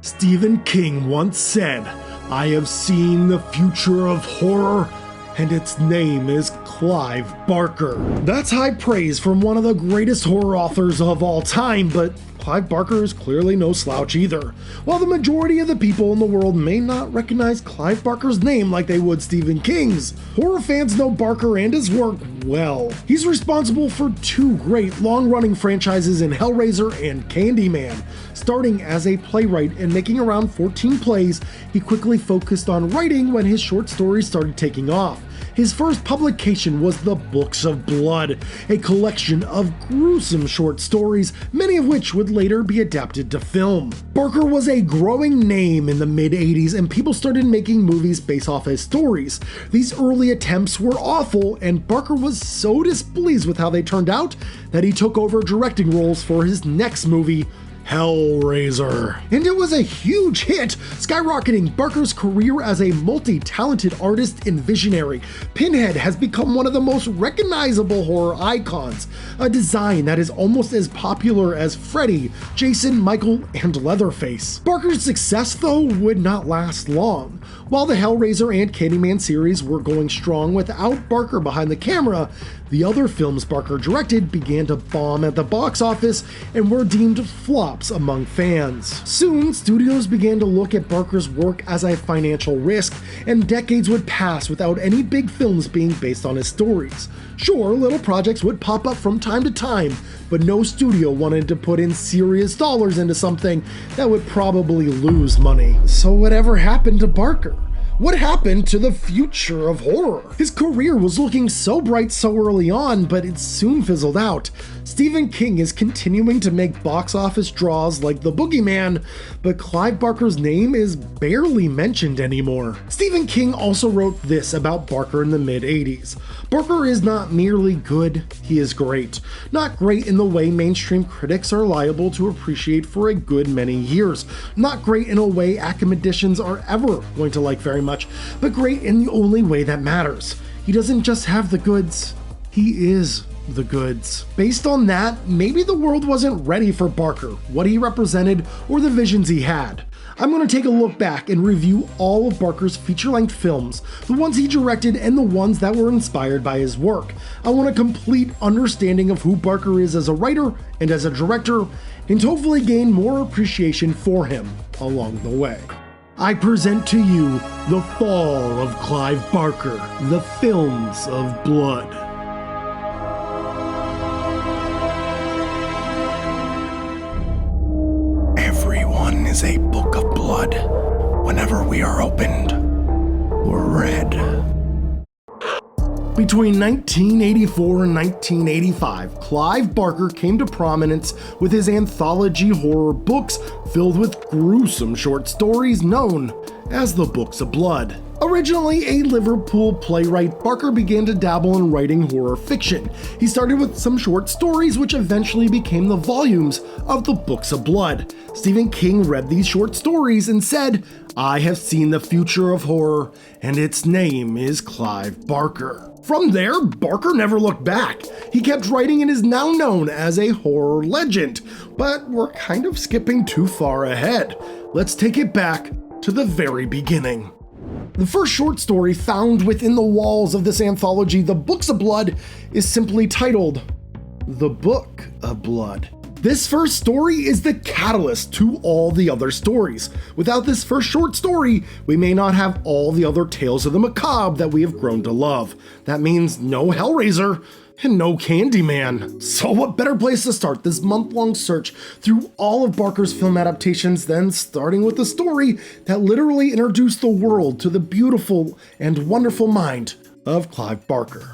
Stephen King once said, "I have seen the future of horror, and its name is Clive Barker." That's high praise from one of the greatest horror authors of all time, but Clive Barker is clearly no slouch either. While the majority of the people in the world may not recognize Clive Barker's name like they would Stephen King's, horror fans know Barker and his work well. He's responsible for two great long-running franchises in Hellraiser and Candyman. Starting as a playwright and making around 14 plays, he quickly focused on writing when his short stories started taking off. His first publication was The Books of Blood, a collection of gruesome short stories, many of which would later be adapted to film. Barker was a growing name in the mid-80s, and people started making movies based off his stories. These early attempts were awful, and Barker was so displeased with how they turned out that he took over directing roles for his next movie, Hellraiser. And it was a huge hit, skyrocketing Barker's career as a multi-talented artist and visionary. Pinhead has become one of the most recognizable horror icons, a design that is almost as popular as Freddy, Jason, Michael, and Leatherface. Barker's success, though, would not last long. While the Hellraiser and Candyman series were going strong without Barker behind the camera, the other films Barker directed began to bomb at the box office and were deemed flops among fans. Soon, studios began to look at Barker's work as a financial risk, and decades would pass without any big films being based on his stories. Sure, little projects would pop up from time to time, but no studio wanted to put in serious dollars into something that would probably lose money. So whatever happened to Barker? What happened to the future of horror? His career was looking so bright so early on, but it soon fizzled out. Stephen King is continuing to make box office draws like The Boogeyman, but Clive Barker's name is barely mentioned anymore. Stephen King also wrote this about Barker in the mid-80s. Barker is not merely good, he is great. Not great in the way mainstream critics are liable to appreciate for a good many years. Not great in a way academicians are ever going to like very much, but great in the only way that matters. He doesn't just have the goods, he is the goods. Based on that, maybe the world wasn't ready for Barker, what he represented, or the visions he had. I'm going to take a look back and review all of Barker's feature-length films, the ones he directed and the ones that were inspired by his work. I want a complete understanding of who Barker is as a writer and as a director, and hopefully gain more appreciation for him along the way. I present to you The Fall of Clive Barker, The Films of Blood. Everyone is a book of blood whenever we are opened or read. Between 1984 and 1985, Clive Barker came to prominence with his anthology horror books filled with gruesome short stories known as the Books of Blood. Originally a Liverpool playwright, Barker began to dabble in writing horror fiction. He started with some short stories which eventually became the volumes of the Books of Blood. Stephen King read these short stories and said, "I have seen the future of horror, and its name is Clive Barker." From there, Barker never looked back. He kept writing and is now known as a horror legend, but we're kind of skipping too far ahead. Let's take it back to the very beginning. The first short story found within the walls of this anthology, The Books of Blood, is simply titled The Book of Blood. This first story is the catalyst to all the other stories. Without this first short story, we may not have all the other tales of the macabre that we have grown to love. That means no Hellraiser and no Candyman. So what better place to start this month-long search through all of Barker's film adaptations than starting with the story that literally introduced the world to the beautiful and wonderful mind of Clive Barker.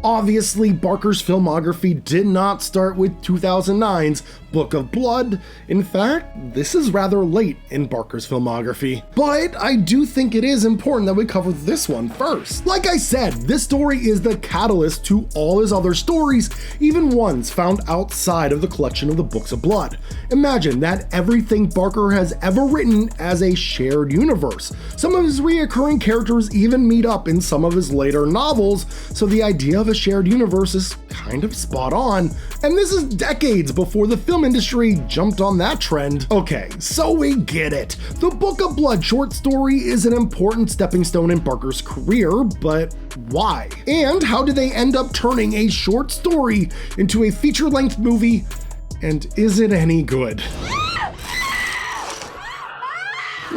Obviously, Barker's filmography did not start with 2009's Book of Blood. In fact, this is rather late in Barker's filmography. But I do think it is important that we cover this one first. Like I said, this story is the catalyst to all his other stories, even ones found outside of the collection of the Books of Blood. Imagine that everything Barker has ever written as a shared universe. Some of his reoccurring characters even meet up in some of his later novels, so the idea of a shared universe is kind of spot on. And this is decades before the film film industry jumped on that trend. Okay, so we get it. The Book of Blood short story is an important stepping stone in Barker's career, but why? And how did they end up turning a short story into a feature-length movie? And is it any good?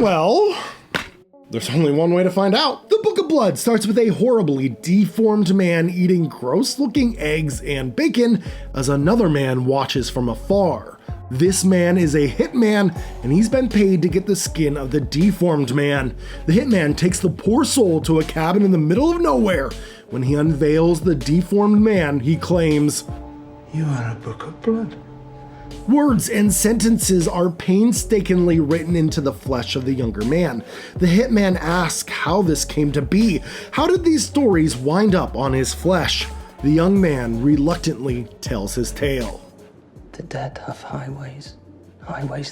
Well, there's only one way to find out. The Book of Blood starts with a horribly deformed man eating gross-looking eggs and bacon as another man watches from afar. This man is a hitman, and he's been paid to get the skin of the deformed man. The hitman takes the poor soul to a cabin in the middle of nowhere. When he unveils the deformed man, he claims, "You are a book of blood." Words and sentences are painstakingly written into the flesh of the younger man. The hitman asks how this came to be. How did these stories wind up on his flesh? The young man reluctantly tells his tale. The dead have highways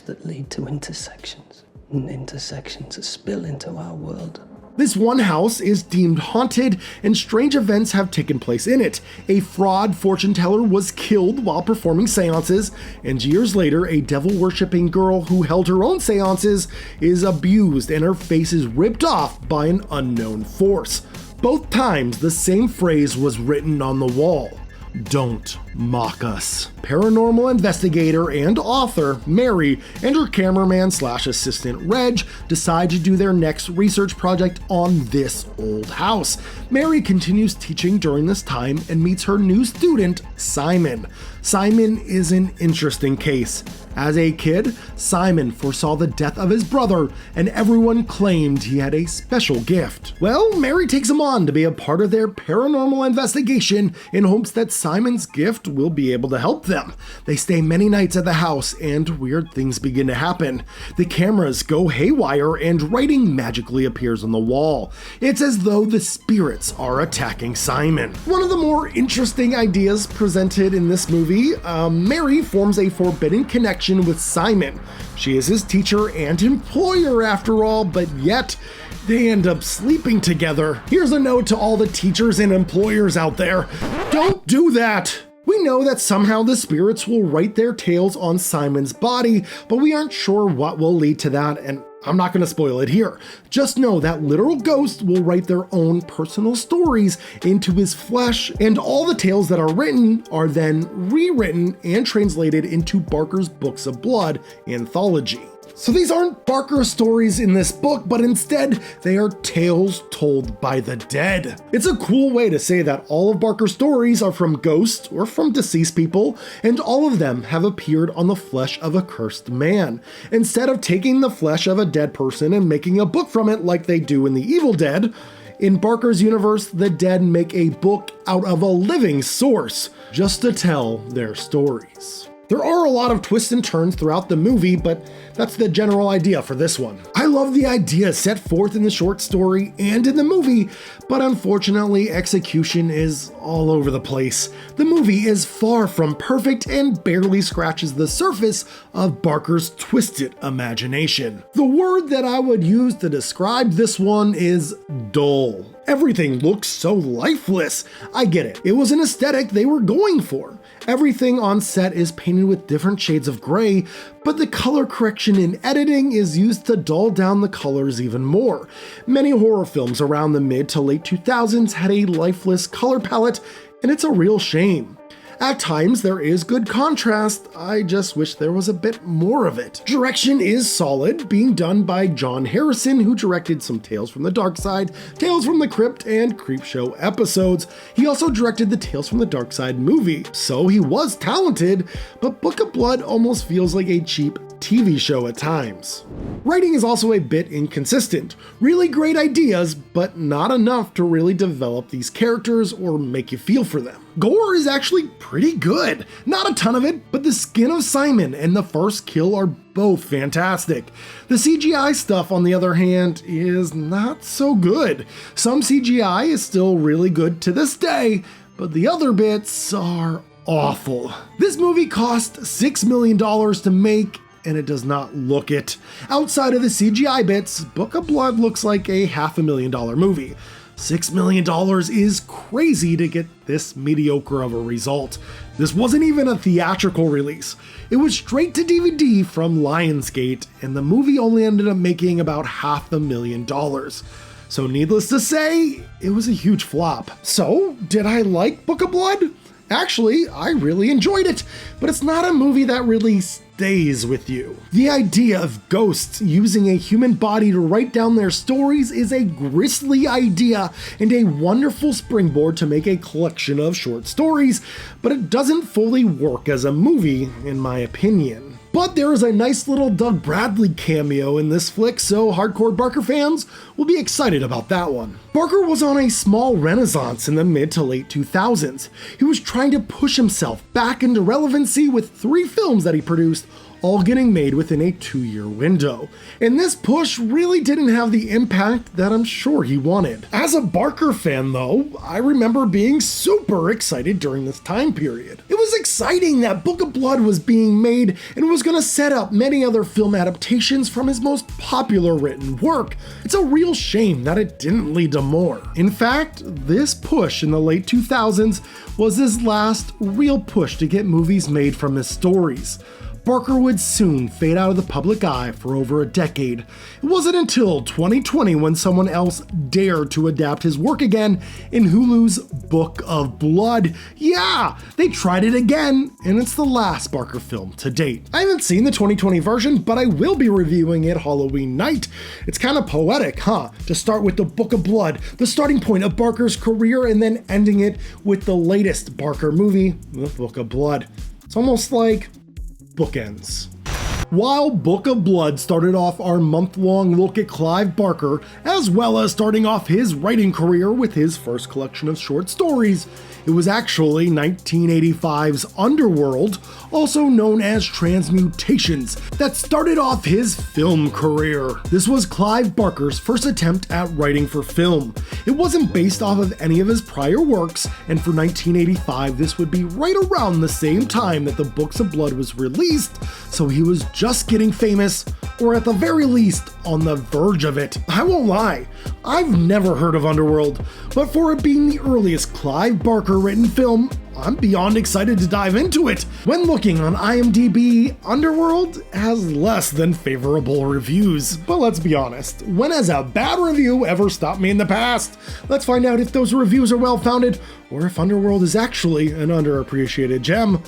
that lead to intersections, and intersections that spill into our world. This one house is deemed haunted, and strange events have taken place in it. A fraud fortune teller was killed while performing seances, and years later, a devil-worshipping girl who held her own seances is abused and her face is ripped off by an unknown force. Both times, the same phrase was written on the wall: "Don't mock us." Paranormal investigator and author Mary and her cameraman/assistant Reg decide to do their next research project on this old house. Mary continues teaching during this time and meets her new student, Simon. Simon is an interesting case. As a kid, Simon foresaw the death of his brother, and everyone claimed he had a special gift. Well, Mary takes him on to be a part of their paranormal investigation in hopes that Simon's gift will be able to help them. They stay many nights at the house, and weird things begin to happen. The cameras go haywire, and writing magically appears on the wall. It's as though the spirits are attacking Simon. One of the more interesting ideas presented in this movie, Mary forms a forbidden connection with Simon. She is his teacher and employer after all, but yet they end up sleeping together. Here's a note to all the teachers and employers out there: don't do that! We know that somehow the spirits will write their tales on Simon's body, but we aren't sure what will lead to that, and I'm not going to spoil it here. Just know that literal ghosts will write their own personal stories into his flesh, and all the tales that are written are then rewritten and translated into Barker's Books of Blood anthology. So these aren't Barker stories in this book, but instead they are tales told by the dead. It's a cool way to say that all of Barker's stories are from ghosts or from deceased people, and all of them have appeared on the flesh of a cursed man. Instead of taking the flesh of a dead person and making a book from it like they do in The Evil Dead, in Barker's universe, the dead make a book out of a living source just to tell their stories. There are a lot of twists and turns throughout the movie, but that's the general idea for this one. I love the idea set forth in the short story and in the movie, but unfortunately execution is all over the place. The movie is far from perfect and barely scratches the surface of Barker's twisted imagination. The word that I would use to describe this one is dull. Everything looks so lifeless. I get it. It was an aesthetic they were going for. Everything on set is painted with different shades of gray, but the color correction in editing is used to dull down the colors even more. Many horror films around the mid to late 2000s had a lifeless color palette, and it's a real shame. At times, there is good contrast. I just wish there was a bit more of it. Direction is solid, being done by John Harrison, who directed some Tales from the Dark Side, Tales from the Crypt, and Creepshow episodes. He also directed the Tales from the Dark Side movie, so he was talented, but Book of Blood almost feels like a cheap TV show at times. Writing is also a bit inconsistent. Really great ideas, but not enough to really develop these characters or make you feel for them. Gore is actually pretty good. Not a ton of it, but the skin of Simon and the first kill are both fantastic. The CGI stuff, on the other hand, is not so good. Some CGI is still really good to this day, but the other bits are awful. This movie cost $6 million to make, and it does not look it. Outside of the CGI bits, Book of Blood looks like a $500,000 movie. $6 million is crazy to get this mediocre of a result. This wasn't even a theatrical release. It was straight to DVD from Lionsgate, and the movie only ended up making about $500,000. So needless to say, it was a huge flop. So, did I like Book of Blood? Actually, I really enjoyed it, but it's not a movie that really stays with you. The idea of ghosts using a human body to write down their stories is a grisly idea and a wonderful springboard to make a collection of short stories, but it doesn't fully work as a movie, in my opinion. But there is a nice little Doug Bradley cameo in this flick, so hardcore Barker fans will be excited about that one. Barker was on a small renaissance in the mid to late 2000s. He was trying to push himself back into relevancy with 3 films that he produced, all getting made within a 2-year window. And this push really didn't have the impact that I'm sure he wanted. As a Barker fan though, I remember being super excited during this time period. It was exciting that Book of Blood was being made and was gonna set up many other film adaptations from his most popular written work. It's a real shame that it didn't lead to more. In fact, this push in the late 2000s was his last real push to get movies made from his stories. Barker would soon fade out of the public eye for over a decade. It wasn't until 2020 when someone else dared to adapt his work again in Hulu's Book of Blood. Yeah, they tried it again, and it's the last Barker film to date. I haven't seen the 2020 version, but I will be reviewing it Halloween night. It's kind of poetic, huh? To start with the Book of Blood, the starting point of Barker's career, and then ending it with the latest Barker movie, The Book of Blood. It's almost like bookends. While Book of Blood started off our month-long look at Clive Barker, as well as starting off his writing career with his first collection of short stories, it was actually 1985's Underworld, also known as Transmutations, that started off his film career. This was Clive Barker's first attempt at writing for film. It wasn't based off of any of his prior works, and for 1985 this would be right around the same time that the Books of Blood was released, so he was just getting famous, or at the very least, on the verge of it. I won't lie, I've never heard of Underworld, but for it being the earliest Clive Barker written film, I'm beyond excited to dive into it. When looking on IMDb, Underworld has less than favorable reviews. But let's be honest, when has a bad review ever stopped me in the past? Let's find out if those reviews are well-founded, or if Underworld is actually an underappreciated gem.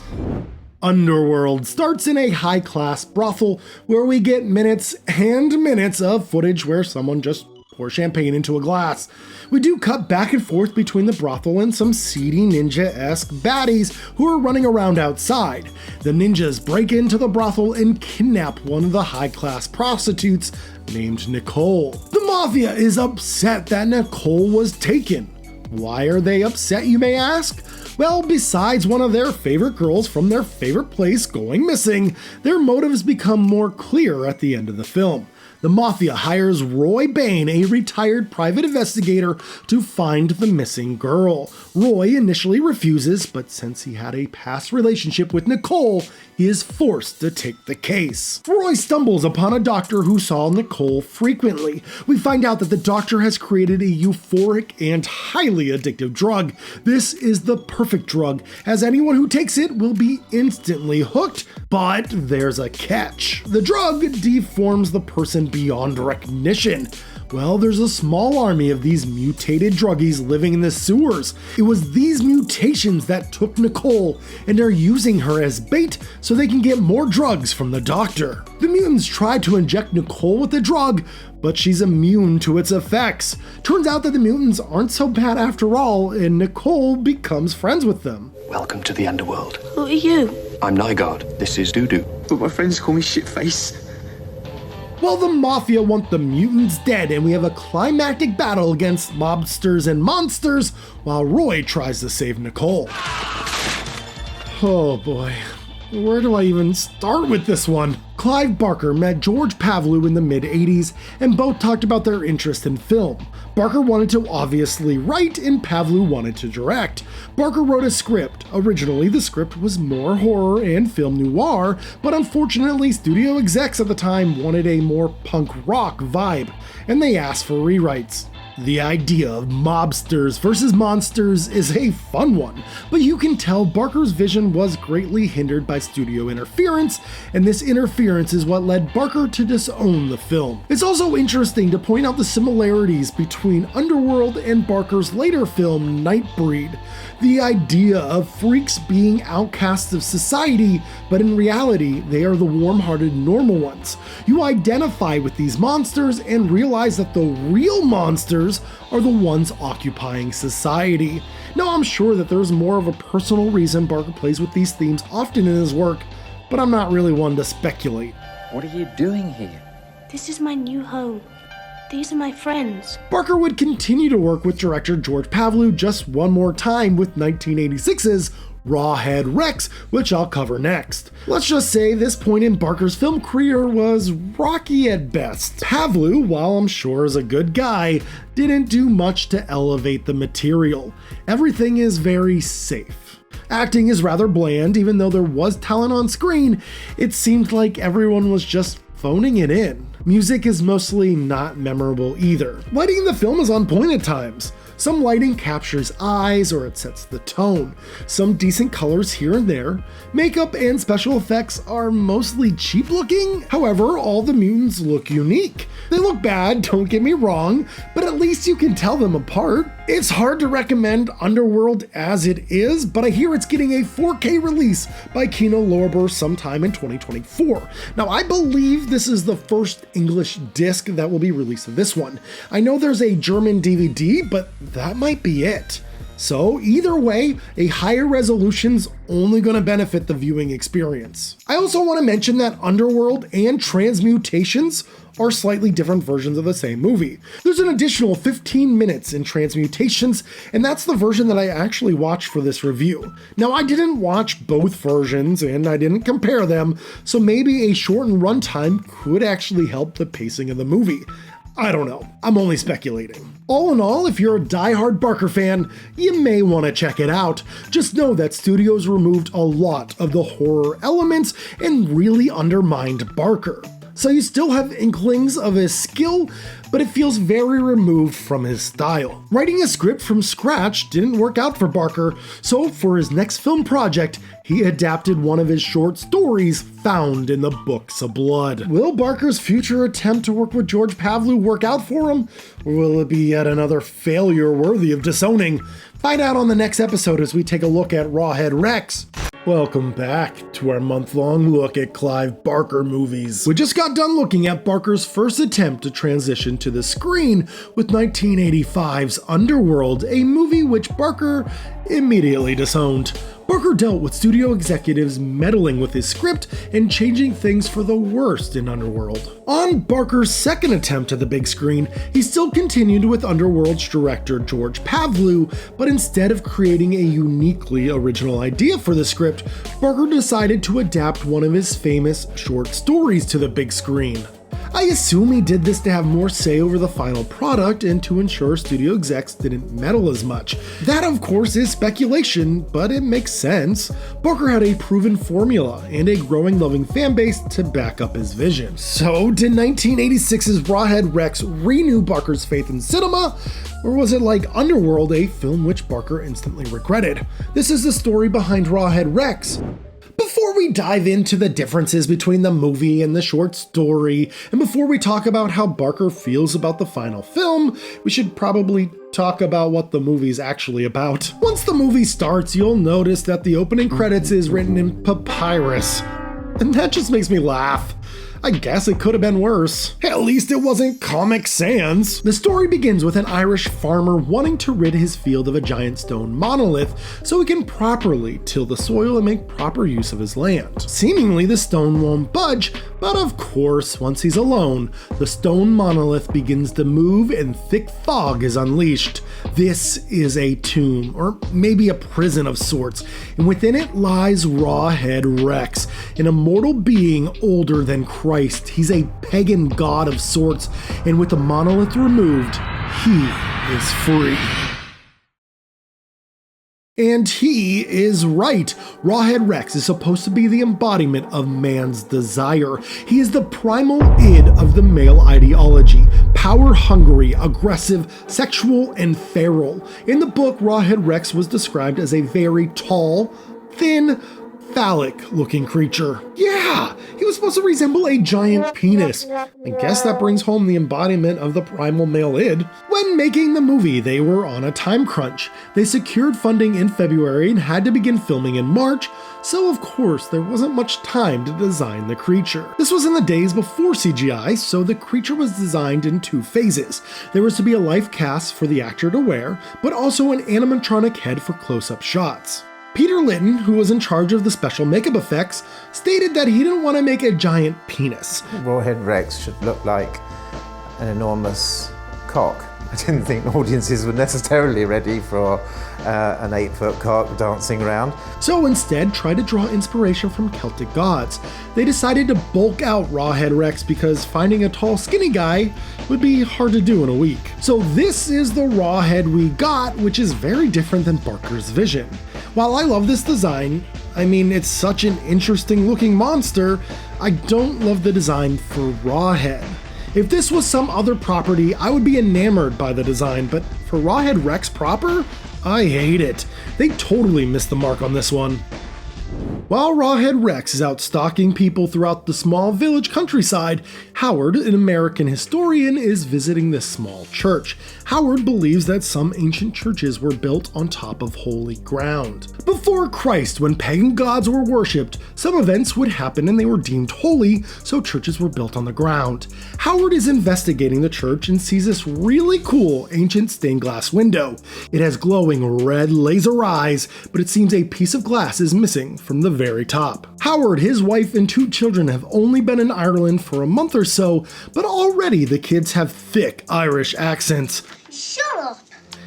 Underworld starts in a high-class brothel where we get minutes and minutes of footage where someone just pours champagne into a glass. We do cut back and forth between the brothel and some seedy ninja-esque baddies who are running around outside. The ninjas break into the brothel and kidnap one of the high-class prostitutes named Nicole. The mafia is upset that Nicole was taken. Why are they upset, you may ask? Well, besides one of their favorite girls from their favorite place going missing, their motives become more clear at the end of the film. The mafia hires Roy Bain, a retired private investigator, to find the missing girl. Roy initially refuses, but since he had a past relationship with Nicole, he is forced to take the case. Roy stumbles upon a doctor who saw Nicole frequently. We find out that the doctor has created a euphoric and highly addictive drug. This is the perfect drug, as anyone who takes it will be instantly hooked, but there's a catch. The drug deforms the person beyond recognition. Well, there's a small army of these mutated druggies living in the sewers. It was these mutations that took Nicole and are using her as bait so they can get more drugs from the doctor. The mutants try to inject Nicole with the drug, but she's immune to its effects. Turns out that the mutants aren't so bad after all, and Nicole becomes friends with them. Welcome to the underworld. Who are you? I'm Nygaard. This is Dudu. But my friends call me Shitface. Well, the mafia want the mutants dead, and we have a climactic battle against mobsters and monsters while Roy tries to save Nicole. Oh boy, where do I even start with this one? Clive Barker met George Pavlou in the mid-80s, and both talked about their interest in film. Barker wanted to obviously write, and Pavlou wanted to direct. Barker wrote a script. Originally, the script was more horror and film noir, but unfortunately, studio execs at the time wanted a more punk rock vibe, and they asked for rewrites. The idea of mobsters versus monsters is a fun one, but you can tell Barker's vision was greatly hindered by studio interference, and this interference is what led Barker to disown the film. It's also interesting to point out the similarities between Underworld and Barker's later film, Nightbreed. The idea of freaks being outcasts of society, but in reality, they are the warm-hearted normal ones. You identify with these monsters and realize that the real monsters are the ones occupying society. Now, I'm sure that there's more of a personal reason Barker plays with these themes often in his work, but I'm not really one to speculate. What are you doing here? This is my new home. These are my friends. Barker would continue to work with director George Pavlou just one more time with 1986's Rawhead Rex, which I'll cover next. Let's just say this point in Barker's film career was rocky at best. Pavlou, while I'm sure is a good guy, didn't do much to elevate the material. Everything is very safe. Acting is rather bland, even though there was talent on screen. It seemed like everyone was just phoning it in. Music is mostly not memorable either. Lighting in the film is on point at times. Some lighting captures eyes or it sets the tone. Some decent colors here and there. Makeup and special effects are mostly cheap looking. However, all the mutants look unique. They look bad, don't get me wrong, but at least you can tell them apart. It's hard to recommend Underworld as it is, but I hear it's getting a 4K release by Kino Lorber sometime in 2024. Now, I believe this is the first English disc that will be released of this one. I know there's a German DVD, but that might be it. So either way, a higher resolution's only going to benefit the viewing experience. I also want to mention that Underworld and Transmutations are slightly different versions of the same movie. There's an additional 15 minutes in Transmutations, and that's the version that I actually watched for this review. Now, I didn't watch both versions and I didn't compare them, so maybe a shortened runtime could actually help the pacing of the movie. I don't know, I'm only speculating. All in all, if you're a diehard Barker fan, you may want to check it out. Just know that studios removed a lot of the horror elements and really undermined Barker. So you still have inklings of his skill, but it feels very removed from his style. Writing a script from scratch didn't work out for Barker, so for his next film project, he adapted one of his short stories found in the Books of Blood. Will Barker's future attempt to work with George Pavlou work out for him, or will it be yet another failure worthy of disowning? Find out on the next episode as we take a look at Rawhead Rex. Welcome back to our month-long look at Clive Barker movies. We just got done looking at Barker's first attempt to transition to the screen with 1985's Underworld, a movie which Barker immediately disowned. Barker dealt with studio executives meddling with his script and changing things for the worst in Underworld. On Barker's second attempt at the big screen, he still continued with Underworld's director George Pavlou, but instead of creating a uniquely original idea for the script, Barker decided to adapt one of his famous short stories to the big screen. I assume he did this to have more say over the final product and to ensure studio execs didn't meddle as much. That, of course, is speculation, but it makes sense. Barker had a proven formula and a growing loving fanbase to back up his vision. So, did 1986's Rawhead Rex renew Barker's faith in cinema? Or was it like Underworld, a film which Barker instantly regretted? This is the story behind Rawhead Rex. Before we dive into the differences between the movie and the short story, and before we talk about how Barker feels about the final film, we should probably talk about what the movie's actually about. Once the movie starts, you'll notice that the opening credits is written in papyrus, and that just makes me laugh. I guess it could have been worse. At least it wasn't Comic Sans. The story begins with an Irish farmer wanting to rid his field of a giant stone monolith so he can properly till the soil and make proper use of his land. Seemingly the stone won't budge, but of course, once he's alone, the stone monolith begins to move and thick fog is unleashed. This is a tomb, or maybe a prison of sorts, and within it lies Rawhead Rex, an immortal being older than Christ. He's a pagan god of sorts, and with the monolith removed, he is free. And he is right. Rawhead Rex is supposed to be the embodiment of man's desire. He is the primal id of the male ideology, power-hungry, aggressive, sexual, and feral. In the book, Rawhead Rex was described as a very tall, thin, phallic-looking creature. Yeah, he was supposed to resemble a giant penis. I guess that brings home the embodiment of the primal male id. When making the movie, they were on a time crunch. They secured funding in February and had to begin filming in March, so of course there wasn't much time to design the creature. This was in the days before CGI, so the creature was designed in 2 phases. There was to be a life cast for the actor to wear, but also an animatronic head for close-up shots. Peter Litton, who was in charge of the special makeup effects, stated that he didn't want to make a giant penis. Rawhead Rex should look like an enormous cock. I didn't think audiences were necessarily ready for an 8-foot cock dancing around. So instead, tried to draw inspiration from Celtic gods. They decided to bulk out Rawhead Rex because finding a tall, skinny guy would be hard to do in a week. So this is the Rawhead we got, which is very different than Barker's vision. While I love this design, I mean, it's such an interesting looking monster, I don't love the design for Rawhead. If this was some other property, I would be enamored by the design, but for Rawhead Rex proper, I hate it. They totally missed the mark on this one. While Rawhead Rex is out stalking people throughout the small village countryside, Howard, an American historian, is visiting this small church. Howard believes that some ancient churches were built on top of holy ground. Before Christ, when pagan gods were worshipped, some events would happen and they were deemed holy, so churches were built on the ground. Howard is investigating the church and sees this really cool ancient stained glass window. It has glowing red laser eyes, but it seems a piece of glass is missing from the very top. Howard, his wife, and 2 children have only been in Ireland for a month or so, but already the kids have thick Irish accents. Shut up!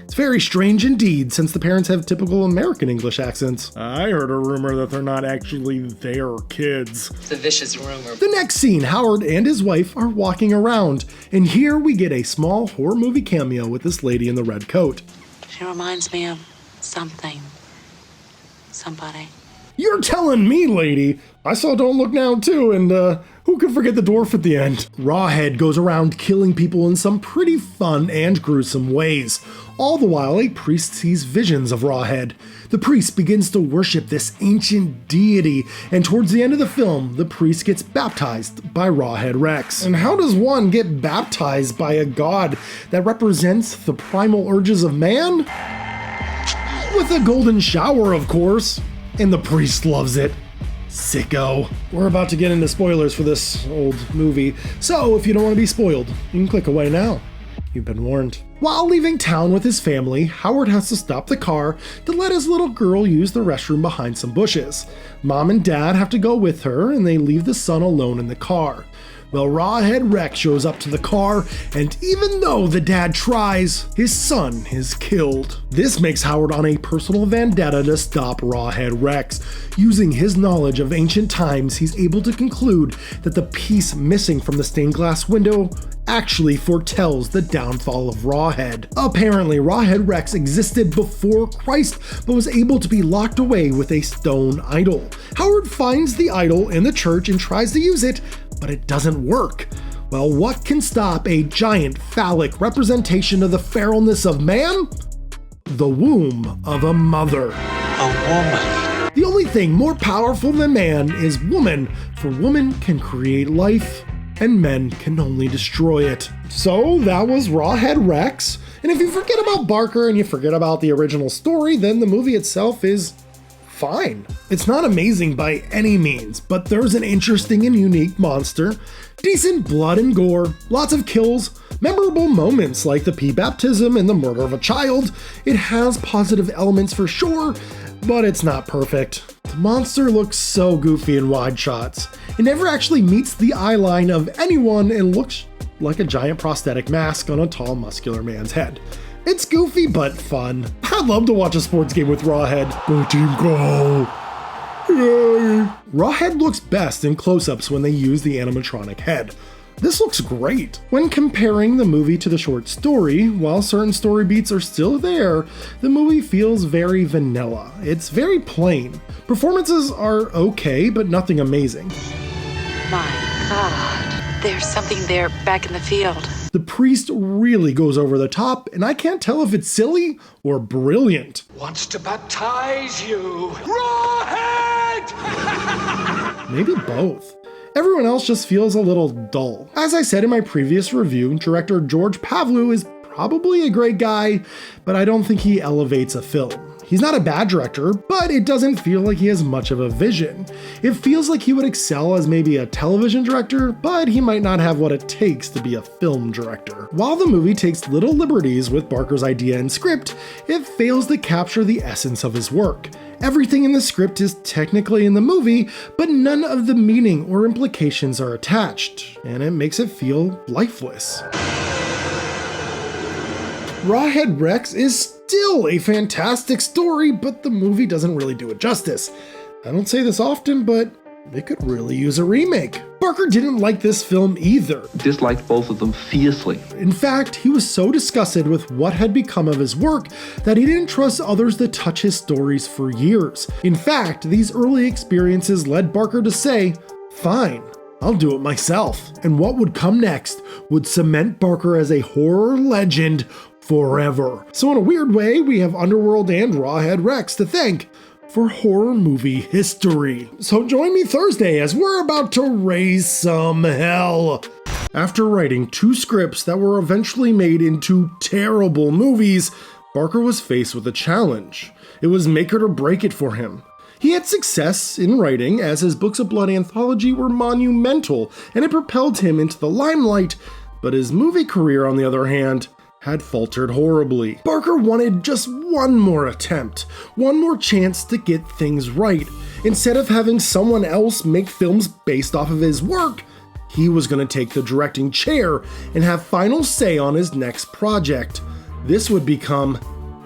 It's very strange indeed, since the parents have typical American English accents. I heard a rumor that they're not actually their kids. It's a vicious rumor. The next scene, Howard and his wife are walking around, and here we get a small horror movie cameo with this lady in the red coat. She reminds me of something. Somebody. You're telling me, lady. I saw Don't Look Now too, and who could forget the dwarf at the end? Rawhead goes around killing people in some pretty fun and gruesome ways. All the while, a priest sees visions of Rawhead. The priest begins to worship this ancient deity, and towards the end of the film, the priest gets baptized by Rawhead Rex. And how does one get baptized by a god that represents the primal urges of man? With a golden shower, of course. And the priest loves it. Sicko. We're about to get into spoilers for this old movie, so if you don't want to be spoiled, you can click away now. You've been warned. While leaving town with his family, Howard has to stop the car to let his little girl use the restroom behind some bushes. Mom and Dad have to go with her, and they leave the son alone in the car. Well, Rawhead Rex shows up to the car, and even though the dad tries, his son is killed. This makes Howard on a personal vendetta to stop Rawhead Rex. Using his knowledge of ancient times, he's able to conclude that the piece missing from the stained glass window actually foretells the downfall of Rawhead. Apparently, Rawhead Rex existed before Christ, but was able to be locked away with a stone idol. Howard finds the idol in the church and tries to use it, but it doesn't work. Well, what can stop a giant phallic representation of the feralness of man? The womb of a mother. A woman. The only thing more powerful than man is woman, for woman can create life, and men can only destroy it. So that was Rawhead Rex, and if you forget about Barker and you forget about the original story, then the movie itself is fine. It's not amazing by any means, but there's an interesting and unique monster, decent blood and gore, lots of kills, memorable moments like the pea baptism and the murder of a child. It has positive elements for sure, but it's not perfect. The monster looks so goofy in wide shots. It never actually meets the eye line of anyone and looks like a giant prosthetic mask on a tall, muscular man's head. It's goofy, but fun. I'd love to watch a sports game with Rawhead. Go team, go! Yay! Rawhead looks best in close-ups when they use the animatronic head. This looks great. When comparing the movie to the short story, while certain story beats are still there, the movie feels very vanilla. It's very plain. Performances are okay, but nothing amazing. My God, there's something there back in the field. The priest really goes over the top, and I can't tell if it's silly or brilliant. Wants to baptize you. Rawhead! Maybe both. Everyone else just feels a little dull. As I said in my previous review, director George Pavlou is probably a great guy, but I don't think he elevates a film. He's not a bad director, but it doesn't feel like he has much of a vision. It feels like he would excel as maybe a television director, but he might not have what it takes to be a film director. While the movie takes little liberties with Barker's idea and script, it fails to capture the essence of his work. Everything in the script is technically in the movie, but none of the meaning or implications are attached, and it makes it feel lifeless. Rawhead Rex is still a fantastic story, but the movie doesn't really do it justice. I don't say this often, but it could really use a remake. Barker didn't like this film either. Disliked both of them fiercely. In fact, he was so disgusted with what had become of his work that he didn't trust others to touch his stories for years. In fact, these early experiences led Barker to say, "Fine, I'll do it myself." And what would come next would cement Barker as a horror legend forever. So in a weird way, we have Underworld and Rawhead Rex to thank for horror movie history. So join me Thursday as we're about to raise some hell. After writing 2 scripts that were eventually made into terrible movies, Barker was faced with a challenge. It was make it or break it for him. He had success in writing, as his Books of Blood anthology were monumental, and it propelled him into the limelight, but his movie career, on the other hand, had faltered horribly. Barker wanted just one more attempt, one more chance to get things right. Instead of having someone else make films based off of his work, he was going to take the directing chair and have final say on his next project. This would become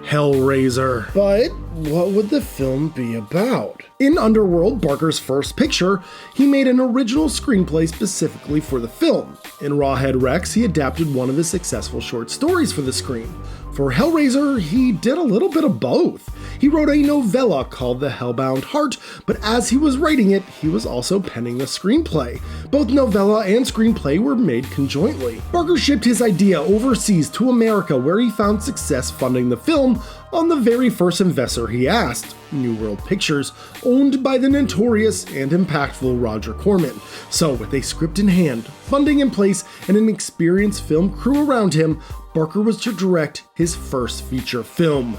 Hellraiser. But what would the film be about? In Underworld, Barker's first picture, he made an original screenplay specifically for the film. In Rawhead Rex, he adapted one of his successful short stories for the screen. For Hellraiser, he did a little bit of both. He wrote a novella called The Hellbound Heart, but as he was writing it, he was also penning the screenplay. Both novella and screenplay were made conjointly. Barker shipped his idea overseas to America, where he found success funding the film on the very first investor he asked, New World Pictures, owned by the notorious and impactful Roger Corman. So with a script in hand, funding in place, and an experienced film crew around him, Barker was to direct his first feature film,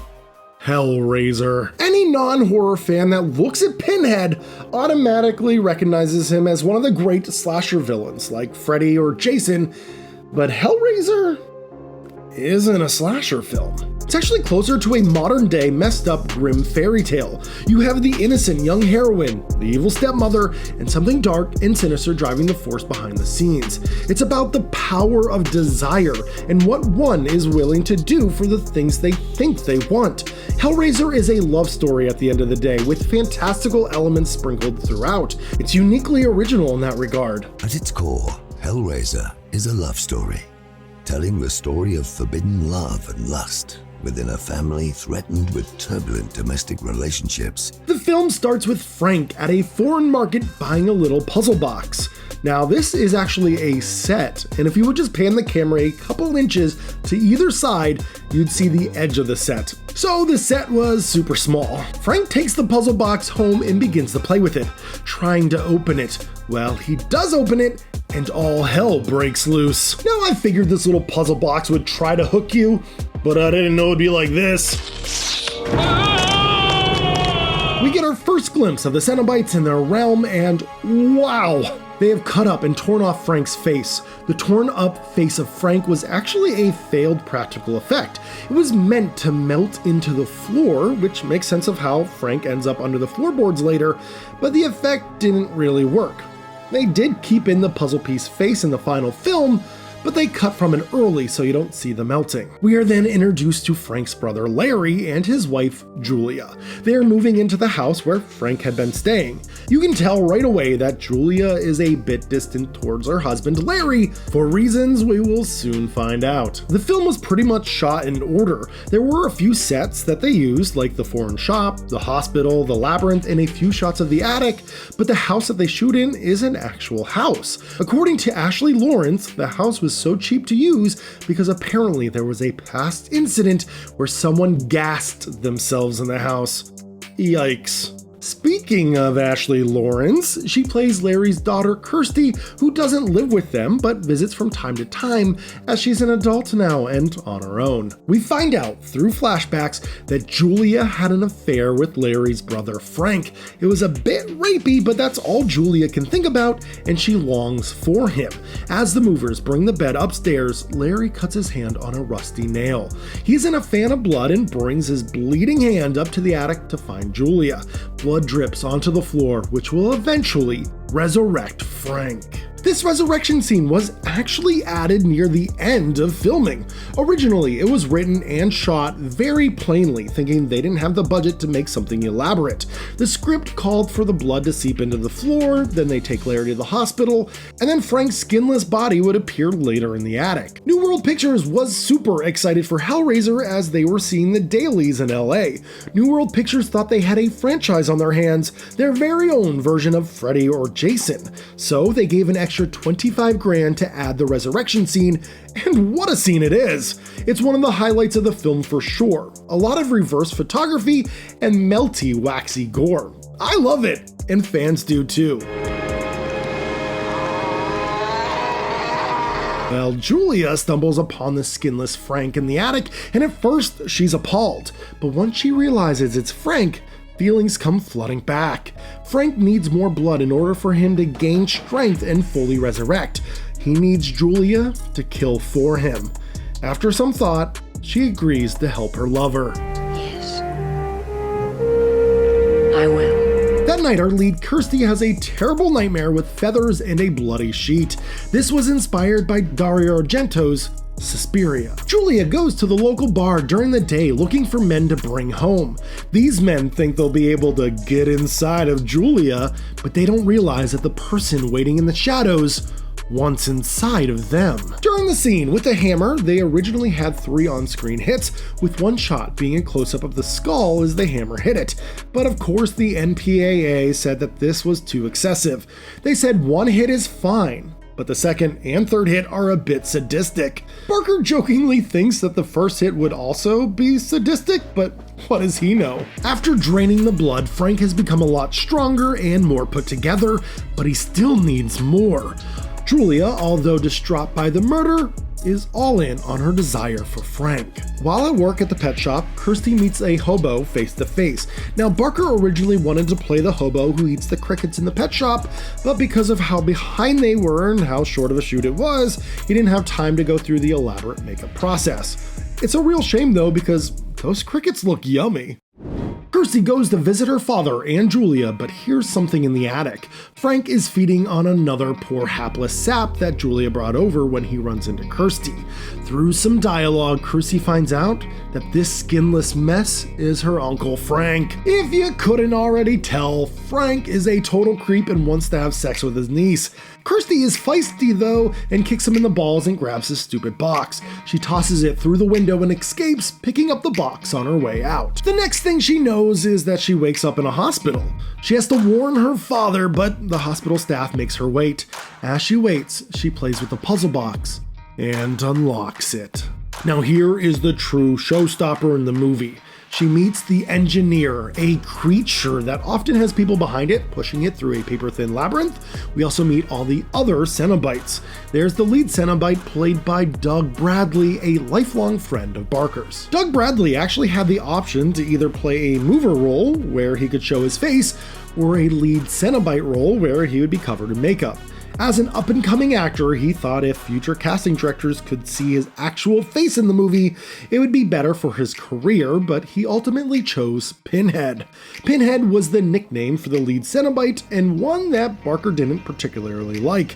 Hellraiser. Any non-horror fan that looks at Pinhead automatically recognizes him as one of the great slasher villains like Freddy or Jason, but Hellraiser isn't a slasher film. It's actually closer to a modern-day, messed-up, grim fairy tale. You have the innocent young heroine, the evil stepmother, and something dark and sinister driving the force behind the scenes. It's about the power of desire and what one is willing to do for the things they think they want. Hellraiser is a love story at the end of the day, with fantastical elements sprinkled throughout. It's uniquely original in that regard. At its core, Hellraiser is a love story, telling the story of forbidden love and lust within a family threatened with turbulent domestic relationships. The film starts with Frank at a foreign market buying a little puzzle box. Now this is actually a set, and if you would just pan the camera a couple inches to either side, you'd see the edge of the set. So the set was super small. Frank takes the puzzle box home and begins to play with it, trying to open it. Well, he does open it, and all hell breaks loose. Now I figured this little puzzle box would try to hook you, but I didn't know it'd be like this. We get our first glimpse of the Cenobites in their realm, and wow! They have cut up and torn off Frank's face. The torn up face of Frank was actually a failed practical effect. It was meant to melt into the floor, which makes sense of how Frank ends up under the floorboards later, but the effect didn't really work. They did keep in the puzzle piece face in the final film, but they cut from it early so you don't see the melting. We are then introduced to Frank's brother Larry and his wife Julia. They are moving into the house where Frank had been staying. You can tell right away that Julia is a bit distant towards her husband Larry, for reasons we will soon find out. The film was pretty much shot in order. There were a few sets that they used, like the foreign shop, the hospital, the labyrinth, and a few shots of the attic, but the house that they shoot in is an actual house. According to Ashley Lawrence, the house was so cheap to use because apparently there was a past incident where someone gassed themselves in the house. Yikes. Speaking of Ashley Lawrence, she plays Larry's daughter Kirsty, who doesn't live with them but visits from time to time as she's an adult now and on her own. We find out through flashbacks that Julia had an affair with Larry's brother Frank. It was a bit rapey, but that's all Julia can think about, and she longs for him. As the movers bring the bed upstairs, Larry cuts his hand on a rusty nail. He isn't a fan of blood and brings his bleeding hand up to the attic to find Julia. Blood drips onto the floor, which will eventually resurrect Frank. This resurrection scene was actually added near the end of filming. Originally, it was written and shot very plainly, thinking they didn't have the budget to make something elaborate. The script called for the blood to seep into the floor, then they take Larry to the hospital, and then Frank's skinless body would appear later in the attic. New World Pictures was super excited for Hellraiser as they were seeing the dailies in LA. New World Pictures thought they had a franchise on their hands, their very own version of Freddy or Jason. So they gave an extra $25,000 to add the resurrection scene, and what a scene it is! It's one of the highlights of the film for sure. A lot of reverse photography and melty, waxy gore. I love it, and fans do too. Well, Julia stumbles upon the skinless Frank in the attic, and at first she's appalled, but once she realizes it's Frank, feelings come flooding back. Frank needs more blood in order for him to gain strength and fully resurrect. He needs Julia to kill for him. After some thought, she agrees to help her lover. Yes, I will. That night, our lead Kirsty has a terrible nightmare with feathers and a bloody sheet. This was inspired by Dario Argento's Suspiria. Julia goes to the local bar during the day looking for men to bring home. These men think they'll be able to get inside of Julia, but they don't realize that the person waiting in the shadows wants inside of them. During the scene with the hammer, they originally had 3 on-screen hits, with one shot being a close-up of the skull as the hammer hit it. But of course the NPAA said that this was too excessive. They said 1 hit is fine, but the second and third hit are a bit sadistic. Barker jokingly thinks that the first hit would also be sadistic, but what does he know? After draining the blood, Frank has become a lot stronger and more put together, but he still needs more. Julia, although distraught by the murder, is all in on her desire for Frank. While at work at the pet shop, Kirsty meets a hobo face to face. Now, Barker originally wanted to play the hobo who eats the crickets in the pet shop, but because of how behind they were and how short of a shoot it was, he didn't have time to go through the elaborate makeup process. It's a real shame though, because those crickets look yummy. Kirsty goes to visit her father and Julia, but here's something in the attic. Frank is feeding on another poor hapless sap that Julia brought over when he runs into Kirsty. Through some dialogue, Kirsty finds out that this skinless mess is her Uncle Frank. If you couldn't already tell, Frank is a total creep and wants to have sex with his niece. Kirsty is feisty though and kicks him in the balls and grabs his stupid box. She tosses it through the window and escapes, picking up the box on her way out. The next thing she knows is that she wakes up in a hospital. She has to warn her father, but the hospital staff makes her wait. As she waits, she plays with the puzzle box and unlocks it. Now here is the true showstopper in the movie. She meets the engineer, a creature that often has people behind it, pushing it through a paper-thin labyrinth. We also meet all the other Cenobites. There's the lead Cenobite, played by Doug Bradley, a lifelong friend of Barker's. Doug Bradley actually had the option to either play a mover role, where he could show his face, or a lead Cenobite role, where he would be covered in makeup. As an up-and-coming actor, he thought if future casting directors could see his actual face in the movie, it would be better for his career, but he ultimately chose Pinhead. Pinhead was the nickname for the lead Cenobite, and one that Barker didn't particularly like.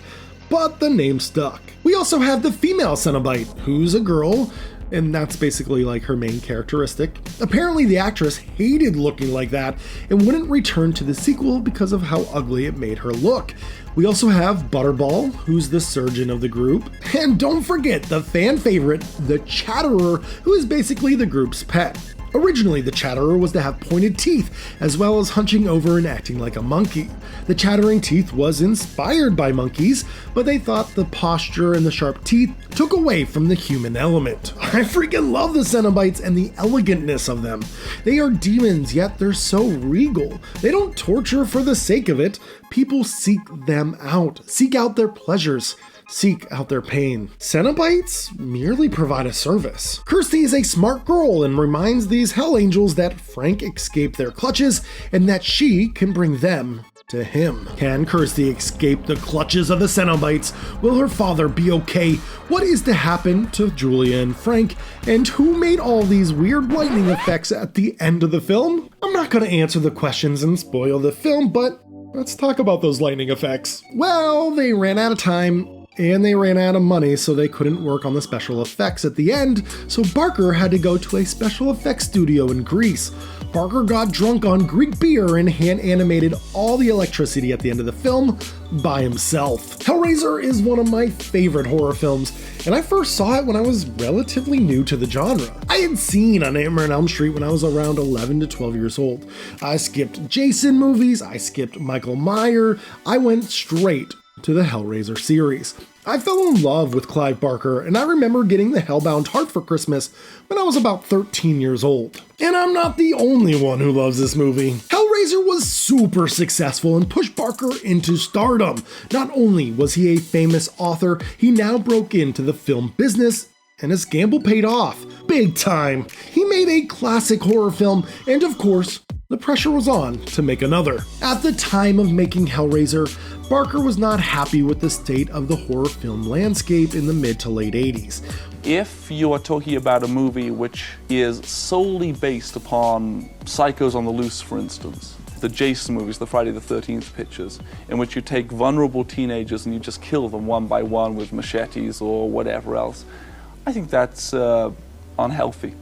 but the name stuck. We also have the female Cenobite, who's a girl, and that's basically like her main characteristic. Apparently the actress hated looking like that and wouldn't return to the sequel because of how ugly it made her look. We also have Butterball, who's the surgeon of the group. And don't forget the fan favorite, the Chatterer, who is basically the group's pet. Originally, the Chatterer was to have pointed teeth, as well as hunching over and acting like a monkey. The chattering teeth was inspired by monkeys, but they thought the posture and the sharp teeth took away from the human element. I freaking love the Cenobites and the elegantness of them. They are demons, yet they're so regal. They don't torture for the sake of it. People seek them out, seek out their pleasures, seek out their pain. Cenobites merely provide a service. Kirsty is a smart girl and reminds these Hell Angels that Frank escaped their clutches and that she can bring them to him. Can Kirsty escape the clutches of the Cenobites? Will her father be okay? What is to happen to Julia and Frank? And who made all these weird lightning effects at the end of the film? I'm not going to answer the questions and spoil the film, but let's talk about those lightning effects. Well, they ran out of time and they ran out of money, so they couldn't work on the special effects at the end, so Barker had to go to a special effects studio in Greece. Barker got drunk on Greek beer and hand animated all the electricity at the end of the film by himself. Hellraiser is one of my favorite horror films, and I first saw it when I was relatively new to the genre. I had seen A Nightmare on Elm Street when I was around 11 to 12 years old. I skipped Jason movies, I skipped Michael Myers, I went straight to the Hellraiser series. I fell in love with Clive Barker, and I remember getting the Hellbound Heart for Christmas when I was about 13 years old. And I'm not the only one who loves this movie. Hellraiser was super successful and pushed Barker into stardom. Not only was he a famous author, he now broke into the film business, and his gamble paid off. Big time. He made a classic horror film, and of course, the pressure was on to make another. At the time of making Hellraiser, Barker was not happy with the state of the horror film landscape in the mid to late 80s. If you are talking about a movie which is solely based upon Psychos on the Loose, for instance, the Jason movies, the Friday the 13th pictures, in which you take vulnerable teenagers and you just kill them one by one with machetes or whatever else, I think that's unhealthy.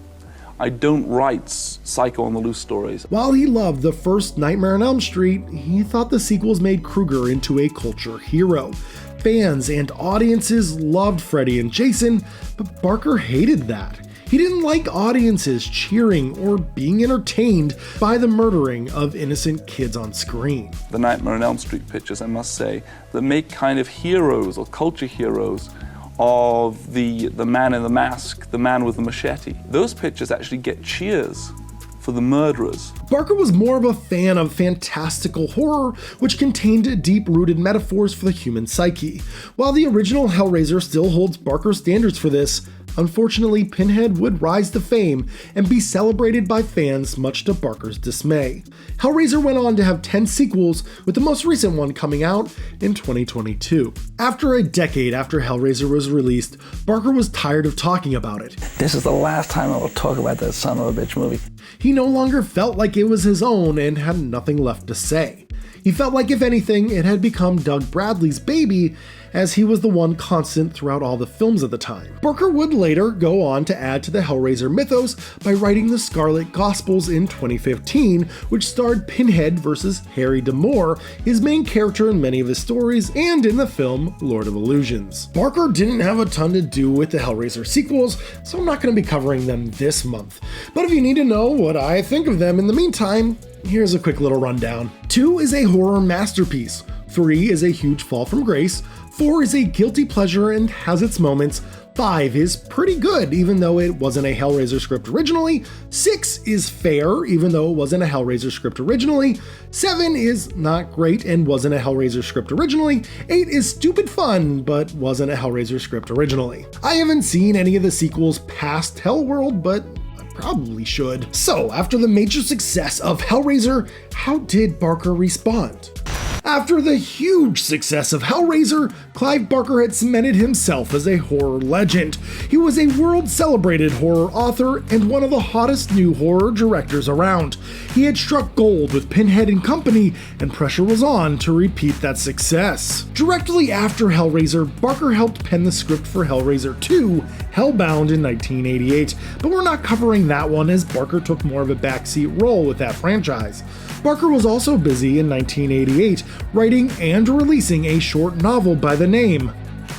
I don't write Psycho on the Loose stories. While he loved the first Nightmare on Elm Street, he thought the sequels made Krueger into a culture hero. Fans and audiences loved Freddy and Jason, but Barker hated that. He didn't like audiences cheering or being entertained by the murdering of innocent kids on screen. The Nightmare on Elm Street pictures, I must say, that make kind of heroes or culture heroes of the man in the mask, the man with the machete. Those pictures actually get cheers for the murderers. Barker was more of a fan of fantastical horror, which contained deep-rooted metaphors for the human psyche. While the original Hellraiser still holds Barker's standards for this, unfortunately, Pinhead would rise to fame and be celebrated by fans, much to Barker's dismay. Hellraiser went on to have 10 sequels, with the most recent one coming out in 2022. After a decade after Hellraiser was released, Barker was tired of talking about it. This is the last time I will talk about that son of a bitch movie. He no longer felt like it was his own and had nothing left to say. He felt like, if anything, it had become Doug Bradley's baby, as he was the one constant throughout all the films at the time. Barker would later go on to add to the Hellraiser mythos by writing the Scarlet Gospels in 2015, which starred Pinhead versus Harry D'Amour, his main character in many of his stories, and in the film Lord of Illusions. Barker didn't have a ton to do with the Hellraiser sequels, so I'm not going to be covering them this month. But if you need to know what I think of them in the meantime, here's a quick little rundown. 2 is a horror masterpiece. 3 is a huge fall from grace. 4 is a guilty pleasure and has its moments. 5 is pretty good, even though it wasn't a Hellraiser script originally. 6 is fair, even though it wasn't a Hellraiser script originally. 7 is not great and wasn't a Hellraiser script originally. 8 is stupid fun, but wasn't a Hellraiser script originally. I haven't seen any of the sequels past Hellworld, but probably should. So, after the major success of Hellraiser, how did Barker respond? After the huge success of Hellraiser, Clive Barker had cemented himself as a horror legend. He was a world-celebrated horror author and one of the hottest new horror directors around. He had struck gold with Pinhead and Company, and pressure was on to repeat that success. Directly after Hellraiser, Barker helped pen the script for Hellraiser 2, Hellbound in 1988, but we're not covering that one as Barker took more of a backseat role with that franchise. Barker was also busy in 1988 writing and releasing a short novel by the name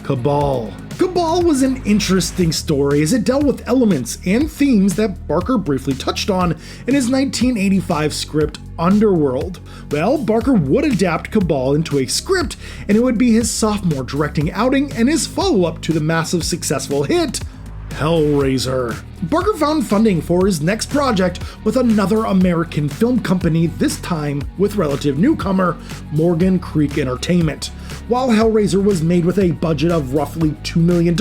Cabal. Cabal was an interesting story as it dealt with elements and themes that Barker briefly touched on in his 1985 script Underworld. Well, Barker would adapt Cabal into a script, and it would be his sophomore directing outing and his follow-up to the massive successful hit Hellraiser. Barker found funding for his next project with another American film company, this time with relative newcomer Morgan Creek Entertainment. While Hellraiser was made with a budget of roughly $2 million,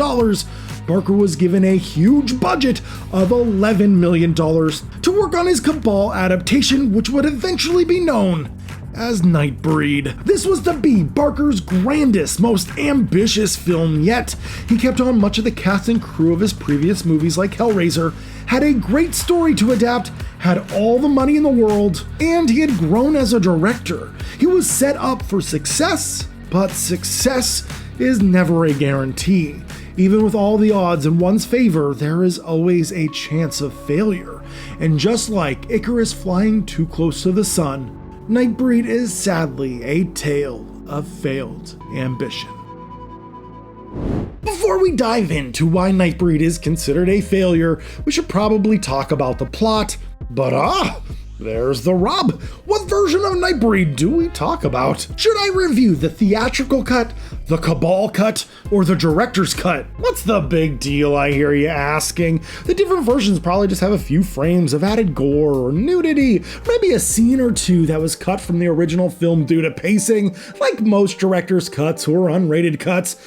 Barker was given a huge budget of $11 million to work on his Cabal adaptation, which would eventually be known as Nightbreed. This was to be Barker's grandest, most ambitious film yet. He kept on much of the cast and crew of his previous movies like Hellraiser, had a great story to adapt, had all the money in the world, and he had grown as a director. He was set up for success, but success is never a guarantee. Even with all the odds in one's favor, there is always a chance of failure. And just like Icarus flying too close to the sun, Nightbreed is sadly a tale of failed ambition. Before we dive into why Nightbreed is considered a failure, we should probably talk about the plot. But there's the rub. What version of Nightbreed do we talk about? Should I review the theatrical cut, the Cabal cut, or the director's cut? What's the big deal, I hear you asking? The different versions probably just have a few frames of added gore or nudity, maybe a scene or two that was cut from the original film due to pacing, like most director's cuts or unrated cuts.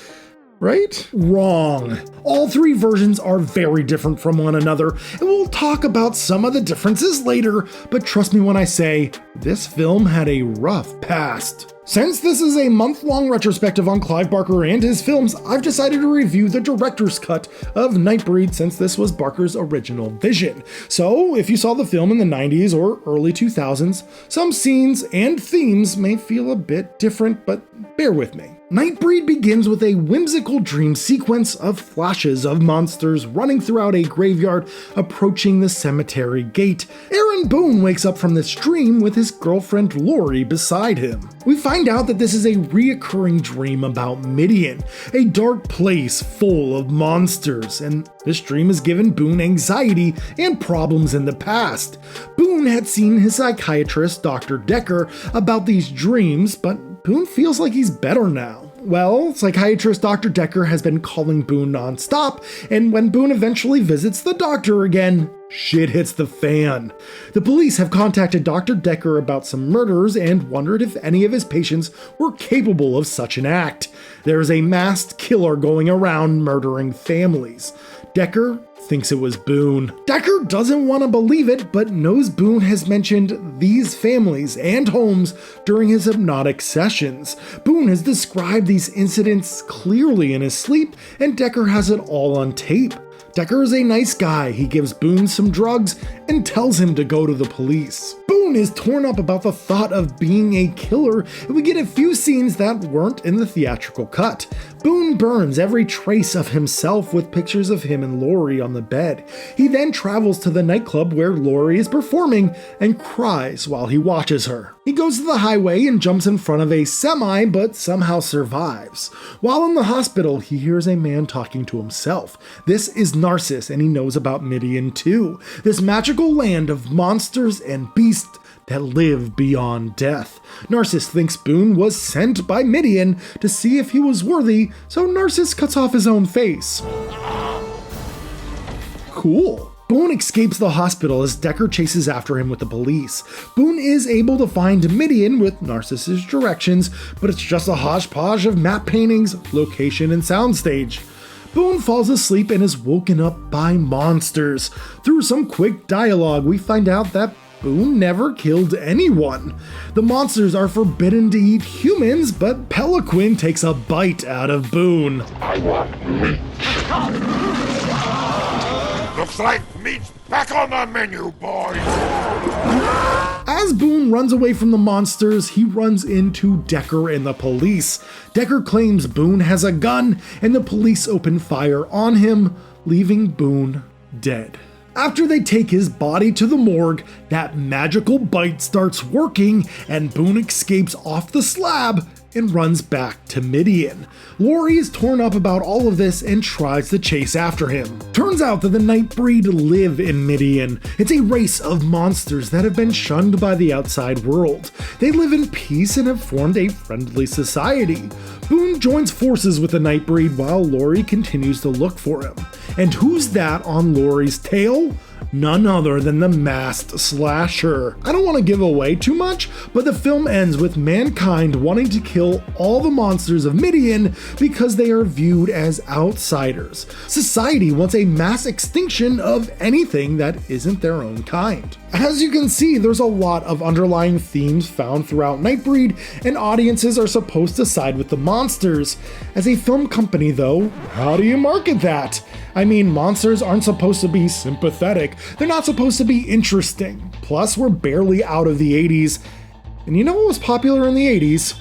Right? Wrong. All three versions are very different from one another, and we'll talk about some of the differences later, but trust me when I say, this film had a rough past. Since this is a month-long retrospective on Clive Barker and his films, I've decided to review the director's cut of Nightbreed since this was Barker's original vision. So, if you saw the film in the 90s or early 2000s, some scenes and themes may feel a bit different, but bear with me. Nightbreed begins with a whimsical dream sequence of flashes of monsters running throughout a graveyard approaching the cemetery gate. Aaron Boone wakes up from this dream with his girlfriend Lori beside him. We find out that this is a reoccurring dream about Midian, a dark place full of monsters, and this dream has given Boone anxiety and problems in the past. Boone had seen his psychiatrist, Dr. Decker, about these dreams, but Boone feels like he's better now. Well, psychiatrist Dr. Decker has been calling Boone non-stop, and when Boone eventually visits the doctor again, shit hits the fan. The police have contacted Dr. Decker about some murders and wondered if any of his patients were capable of such an act. There is a masked killer going around murdering families. Decker thinks it was Boone. Decker doesn't want to believe it, but knows Boone has mentioned these families and homes during his hypnotic sessions. Boone has described these incidents clearly in his sleep, and Decker has it all on tape. Decker is a nice guy. He gives Boone some drugs and tells him to go to the police. Boone is torn up about the thought of being a killer, and we get a few scenes that weren't in the theatrical cut. Boone burns every trace of himself with pictures of him and Lori on the bed. He then travels to the nightclub where Lori is performing and cries while he watches her. He goes to the highway and jumps in front of a semi, but somehow survives. While in the hospital, he hears a man talking to himself. This is Narcissus, and he knows about Midian too, this magical land of monsters and beasts that live beyond death. Narcissus thinks Boone was sent by Midian to see if he was worthy, so Narcissus cuts off his own face. Cool. Boone escapes the hospital as Decker chases after him with the police. Boone is able to find Midian with Narcissus' directions, but it's just a hodgepodge of map paintings, location, and soundstage. Boone falls asleep and is woken up by monsters. Through some quick dialogue, we find out that Boone never killed anyone. The monsters are forbidden to eat humans, but Peliquin takes a bite out of Boone. I want meat. Looks like meat's back on the menu, boys. As Boone runs away from the monsters, he runs into Decker and the police. Decker claims Boone has a gun, and the police open fire on him, leaving Boone dead. After they take his body to the morgue, that magical bite starts working, and Boone escapes off the slab and runs back to Midian. Laurie is torn up about all of this and tries to chase after him. Turns out that the Nightbreed live in Midian. It's a race of monsters that have been shunned by the outside world. They live in peace and have formed a friendly society. Boone joins forces with the Nightbreed while Laurie continues to look for him. And who's that on Laurie's tail? None other than the masked slasher. I don't want to give away too much, but the film ends with mankind wanting to kill all the monsters of Midian because they are viewed as outsiders. Society wants a mass extinction of anything that isn't their own kind. As you can see, there's a lot of underlying themes found throughout Nightbreed, and audiences are supposed to side with the monsters. As a film company though, how do you market that? I mean, monsters aren't supposed to be sympathetic, they're not supposed to be interesting. Plus, we're barely out of the 80s. And you know what was popular in the 80s?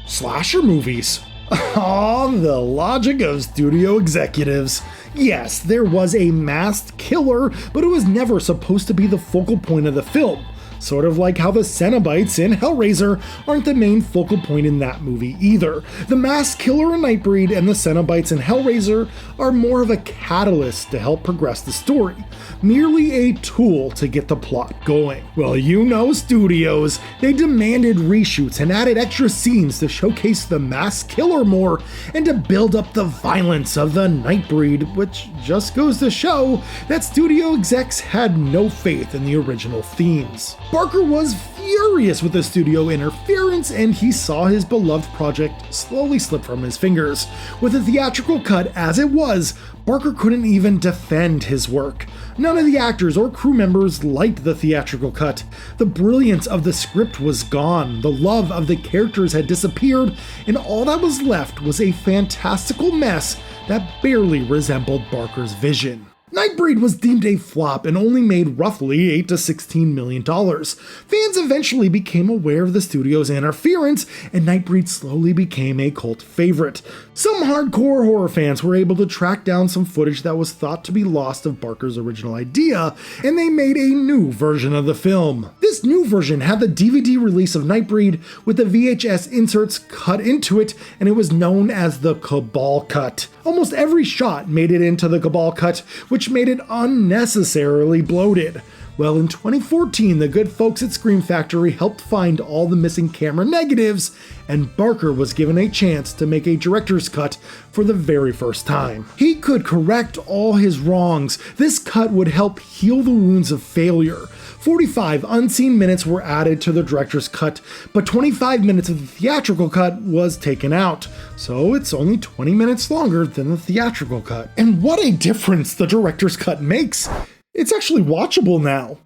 Slasher movies. Oh, the logic of studio executives. Yes, there was a masked killer, but it was never supposed to be the focal point of the film. Sort of like how the Cenobites in Hellraiser aren't the main focal point in that movie either. The masked killer in Nightbreed and the Cenobites in Hellraiser are more of a catalyst to help progress the story, merely a tool to get the plot going. Well, you know studios, they demanded reshoots and added extra scenes to showcase the masked killer more and to build up the violence of the Nightbreed, which just goes to show that studio execs had no faith in the original themes. Barker was furious with the studio interference, and he saw his beloved project slowly slip from his fingers. With a theatrical cut as it was, Barker couldn't even defend his work. None of the actors or crew members liked the theatrical cut. The brilliance of the script was gone, the love of the characters had disappeared, and all that was left was a fantastical mess that barely resembled Barker's vision. Nightbreed was deemed a flop and only made roughly $8 to $16 million. Fans eventually became aware of the studio's interference, and Nightbreed slowly became a cult favorite. Some hardcore horror fans were able to track down some footage that was thought to be lost of Barker's original idea, and they made a new version of the film. This new version had the DVD release of Nightbreed with the VHS inserts cut into it, and it was known as the Cabal Cut. Almost every shot made it into the Cabal Cut, which made it unnecessarily bloated. Well, in 2014, the good folks at Scream Factory helped find all the missing camera negatives, and Barker was given a chance to make a director's cut for the very first time. He could correct all his wrongs. This cut would help heal the wounds of failure. 45 unseen minutes were added to the director's cut, but 25 minutes of the theatrical cut was taken out, so it's only 20 minutes longer than the theatrical cut. And what a difference the director's cut makes! It's actually watchable now.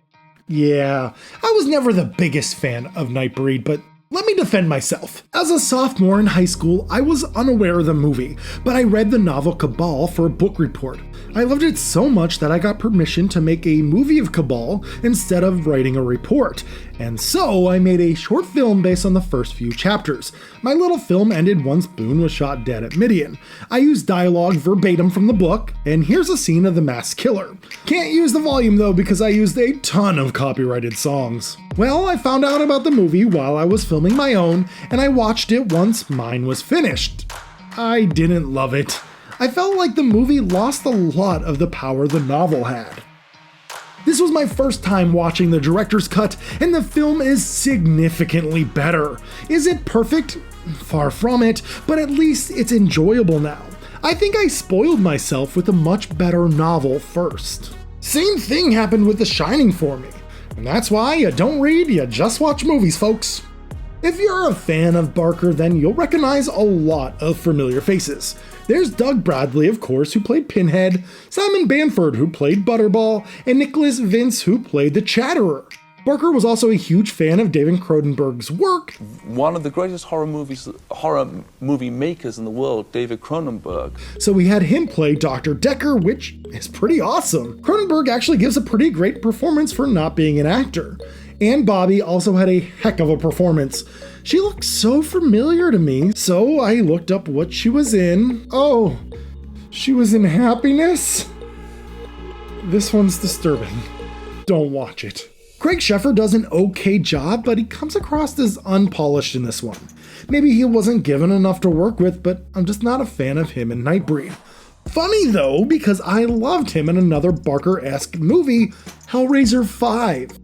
Yeah, I was never the biggest fan of Nightbreed, but let me defend myself. As a sophomore in high school, I was unaware of the movie, but I read the novel Cabal for a book report. I loved it so much that I got permission to make a movie of Cabal instead of writing a report, and so I made a short film based on the first few chapters. My little film ended once Boone was shot dead at Midian. I used dialogue verbatim from the book, and here's a scene of the masked killer. Can't use the volume though because I used a ton of copyrighted songs. Well, I found out about the movie while I was filming my own, and I watched it once mine was finished. I didn't love it. I felt like the movie lost a lot of the power the novel had. This was my first time watching the director's cut, and the film is significantly better. Is it perfect? Far from it, but at least it's enjoyable now. I think I spoiled myself with a much better novel first. Same thing happened with The Shining for me. And that's why you don't read, you just watch movies, folks. If you're a fan of Barker, then you'll recognize a lot of familiar faces. There's Doug Bradley, of course, who played Pinhead, Simon Bamford, who played Butterball, and Nicholas Vince, who played the Chatterer. Barker was also a huge fan of David Cronenberg's work. One of the greatest horror movie makers in the world, David Cronenberg. So we had him play Dr. Decker, which is pretty awesome. Cronenberg actually gives a pretty great performance for not being an actor. And Bobby also had a heck of a performance. She looked so familiar to me, so I looked up what she was in. Oh, she was in Happiness? This one's disturbing. Don't watch it. Craig Sheffer does an okay job, but he comes across as unpolished in this one. Maybe he wasn't given enough to work with, but I'm just not a fan of him in Nightbreed. Funny though, because I loved him in another Barker-esque movie, Hellraiser 5.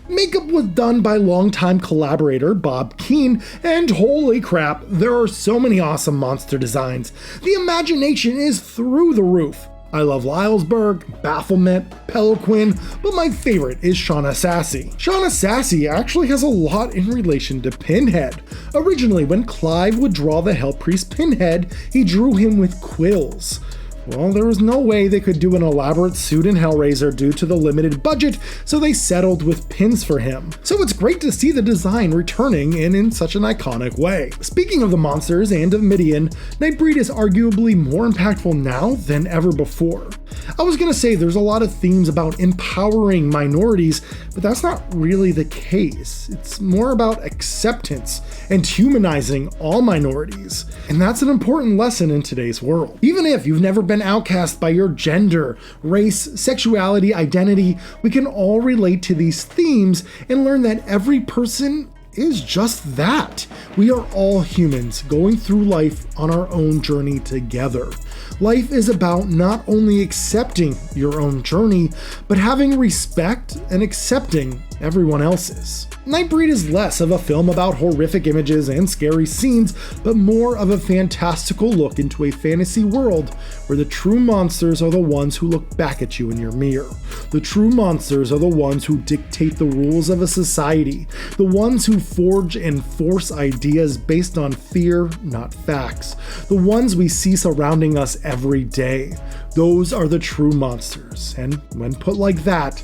Makeup was done by longtime collaborator Bob Keane, and holy crap, there are so many awesome monster designs. The imagination is through the roof. I love Lylesburg, Baphomet, Peloquin, but my favorite is Shauna Sassy. Shauna Sassy actually has a lot in relation to Pinhead. Originally, when Clive would draw the Hell Priest Pinhead, he drew him with quills. Well, there was no way they could do an elaborate suit in Hellraiser due to the limited budget, so they settled with pins for him. So it's great to see the design returning and in such an iconic way. Speaking of the monsters and of Midian, Nightbreed is arguably more impactful now than ever before. I was gonna say there's a lot of themes about empowering minorities, but that's not really the case. It's more about acceptance and humanizing all minorities. And that's an important lesson in today's world. Even if you've never been outcast by your gender, race, sexuality, identity, we can all relate to these themes and learn that every person is just that. We are all humans going through life on our own journey together. Life is about not only accepting your own journey, but having respect and accepting everyone else's. Nightbreed is less of a film about horrific images and scary scenes, but more of a fantastical look into a fantasy world where the true monsters are the ones who look back at you in your mirror. The true monsters are the ones who dictate the rules of a society, the ones who forge and force ideas based on fear, not facts, the ones we see surrounding us every day. Those are the true monsters, and when put like that,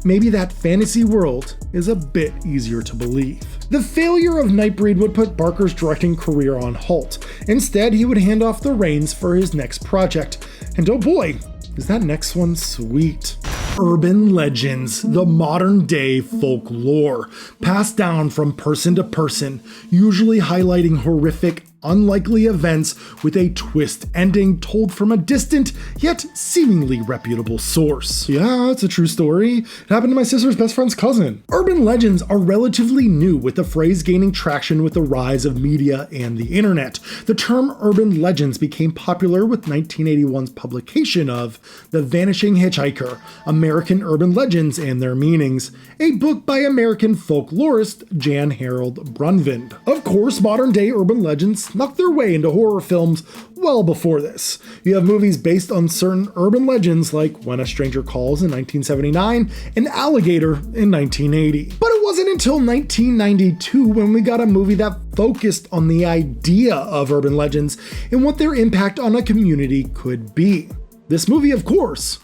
maybe that fantasy world is a bit easier to believe. The failure of Nightbreed would put Barker's directing career on halt. Instead, he would hand off the reins for his next project. And oh boy, is that next one sweet. Urban legends, the modern day folklore, passed down from person to person, usually highlighting horrific, unlikely events with a twist ending told from a distant yet seemingly reputable source. Yeah, it's a true story. It happened to my sister's best friend's cousin. Urban legends are relatively new, with the phrase gaining traction with the rise of media and the internet. The term urban legends became popular with 1981's publication of The Vanishing Hitchhiker: American Urban Legends and Their Meanings, a book by American folklorist Jan Harold Brunvind. Of course, modern day urban legends snuck their way into horror films well before this. You have movies based on certain urban legends like When a Stranger Calls in 1979 and Alligator in 1980. But it wasn't until 1992 when we got a movie that focused on the idea of urban legends and what their impact on a community could be. This movie, of course,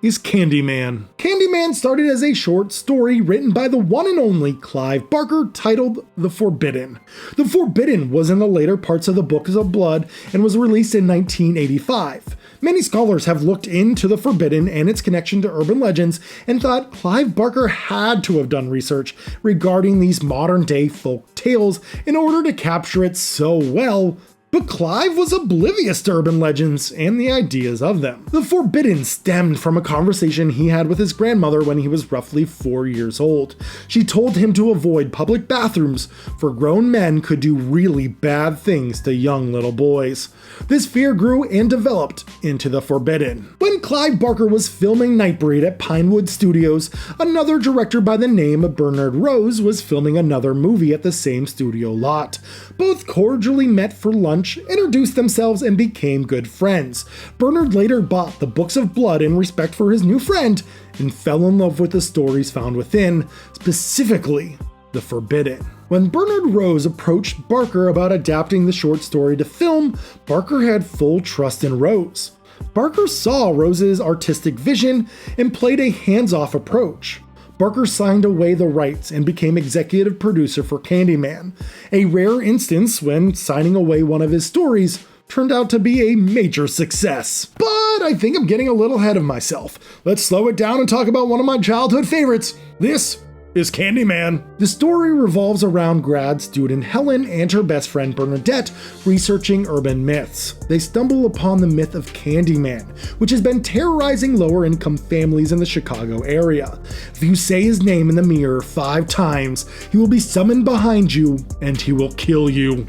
is Candyman. Candyman started as a short story written by the one and only Clive Barker titled The Forbidden. The Forbidden was in the later parts of the Books of Blood and was released in 1985. Many scholars have looked into The Forbidden and its connection to urban legends and thought Clive Barker had to have done research regarding these modern day folk tales in order to capture it so well. But Clive was oblivious to urban legends and the ideas of them. The Forbidden stemmed from a conversation he had with his grandmother when he was roughly 4 years old. She told him to avoid public bathrooms, for grown men could do really bad things to young little boys. This fear grew and developed into The Forbidden. When Clive Barker was filming Nightbreed at Pinewood Studios, another director by the name of Bernard Rose was filming another movie at the same studio lot. Both cordially met for lunch, introduced themselves, and became good friends. Bernard later bought the Books of Blood in respect for his new friend and fell in love with the stories found within, specifically The Forbidden. When Bernard Rose approached Barker about adapting the short story to film, Barker had full trust in Rose. Barker saw Rose's artistic vision and played a hands-off approach. Barker signed away the rights and became executive producer for Candyman, a rare instance when signing away one of his stories turned out to be a major success. But I think I'm getting a little ahead of myself. Let's slow it down and talk about one of my childhood favorites. This is Candyman. The story revolves around grad student Helen and her best friend Bernadette researching urban myths. They stumble upon the myth of Candyman, which has been terrorizing lower income families in the Chicago area. If you say his name in the mirror 5 times, he will be summoned behind you and he will kill you.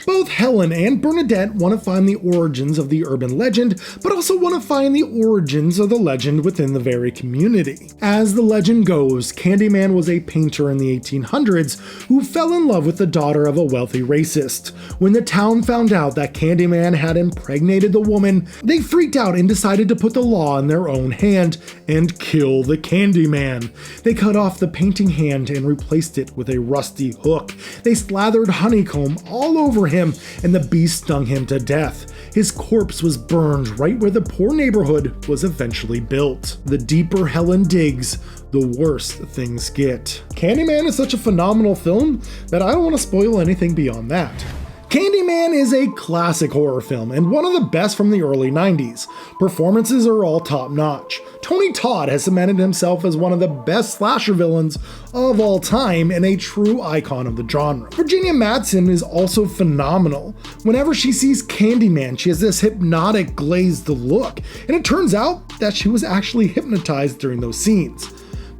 Both Helen and Bernadette want to find the origins of the urban legend, but also want to find the origins of the legend within the very community. As the legend goes, Candyman was a painter in the 1800s who fell in love with the daughter of a wealthy racist. When the town found out that Candyman had impregnated the woman, they freaked out and decided to put the law in their own hand and kill the Candyman. They cut off the painting hand and replaced it with a rusty hook. They slathered honeycomb all over him, and the beast stung him to death. His corpse was burned right where the poor neighborhood was eventually built. The deeper Helen digs, the worse things get. Candyman is such a phenomenal film that I don't want to spoil anything beyond that. Candyman is a classic horror film and one of the best from the early 90s. Performances are all top-notch. Tony Todd has cemented himself as one of the best slasher villains of all time and a true icon of the genre. Virginia Madsen is also phenomenal. Whenever she sees Candyman, she has this hypnotic glazed look, and it turns out that she was actually hypnotized during those scenes.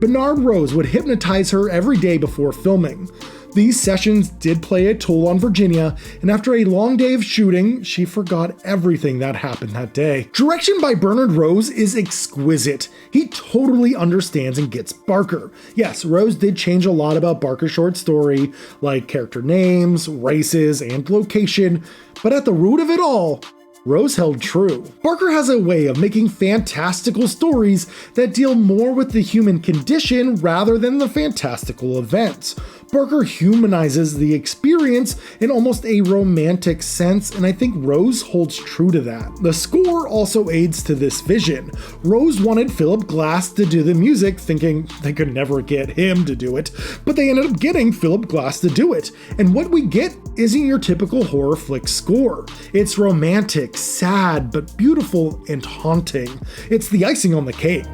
Bernard Rose would hypnotize her every day before filming. These sessions did play a toll on Virginia, and after a long day of shooting, she forgot everything that happened that day. Direction by Bernard Rose is exquisite. He totally understands and gets Barker. Yes, Rose did change a lot about Barker's short story, like character names, races, and location, but at the root of it all, Rose held true. Barker has a way of making fantastical stories that deal more with the human condition rather than the fantastical events. Barker humanizes the experience in almost a romantic sense, and I think Rose holds true to that. The score also aids to this vision. Rose wanted Philip Glass to do the music, thinking they could never get him to do it, but they ended up getting Philip Glass to do it. And what we get isn't your typical horror flick score. It's romantic, sad, but beautiful and haunting. It's the icing on the cake.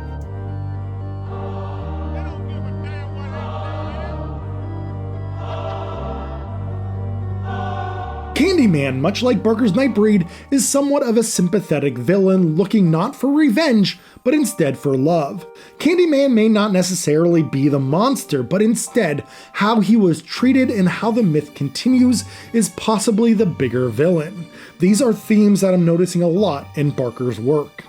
Candyman, much like Barker's Nightbreed, is somewhat of a sympathetic villain looking not for revenge, but instead for love. Candyman may not necessarily be the monster, but instead, how he was treated and how the myth continues is possibly the bigger villain. These are themes that I'm noticing a lot in Barker's work.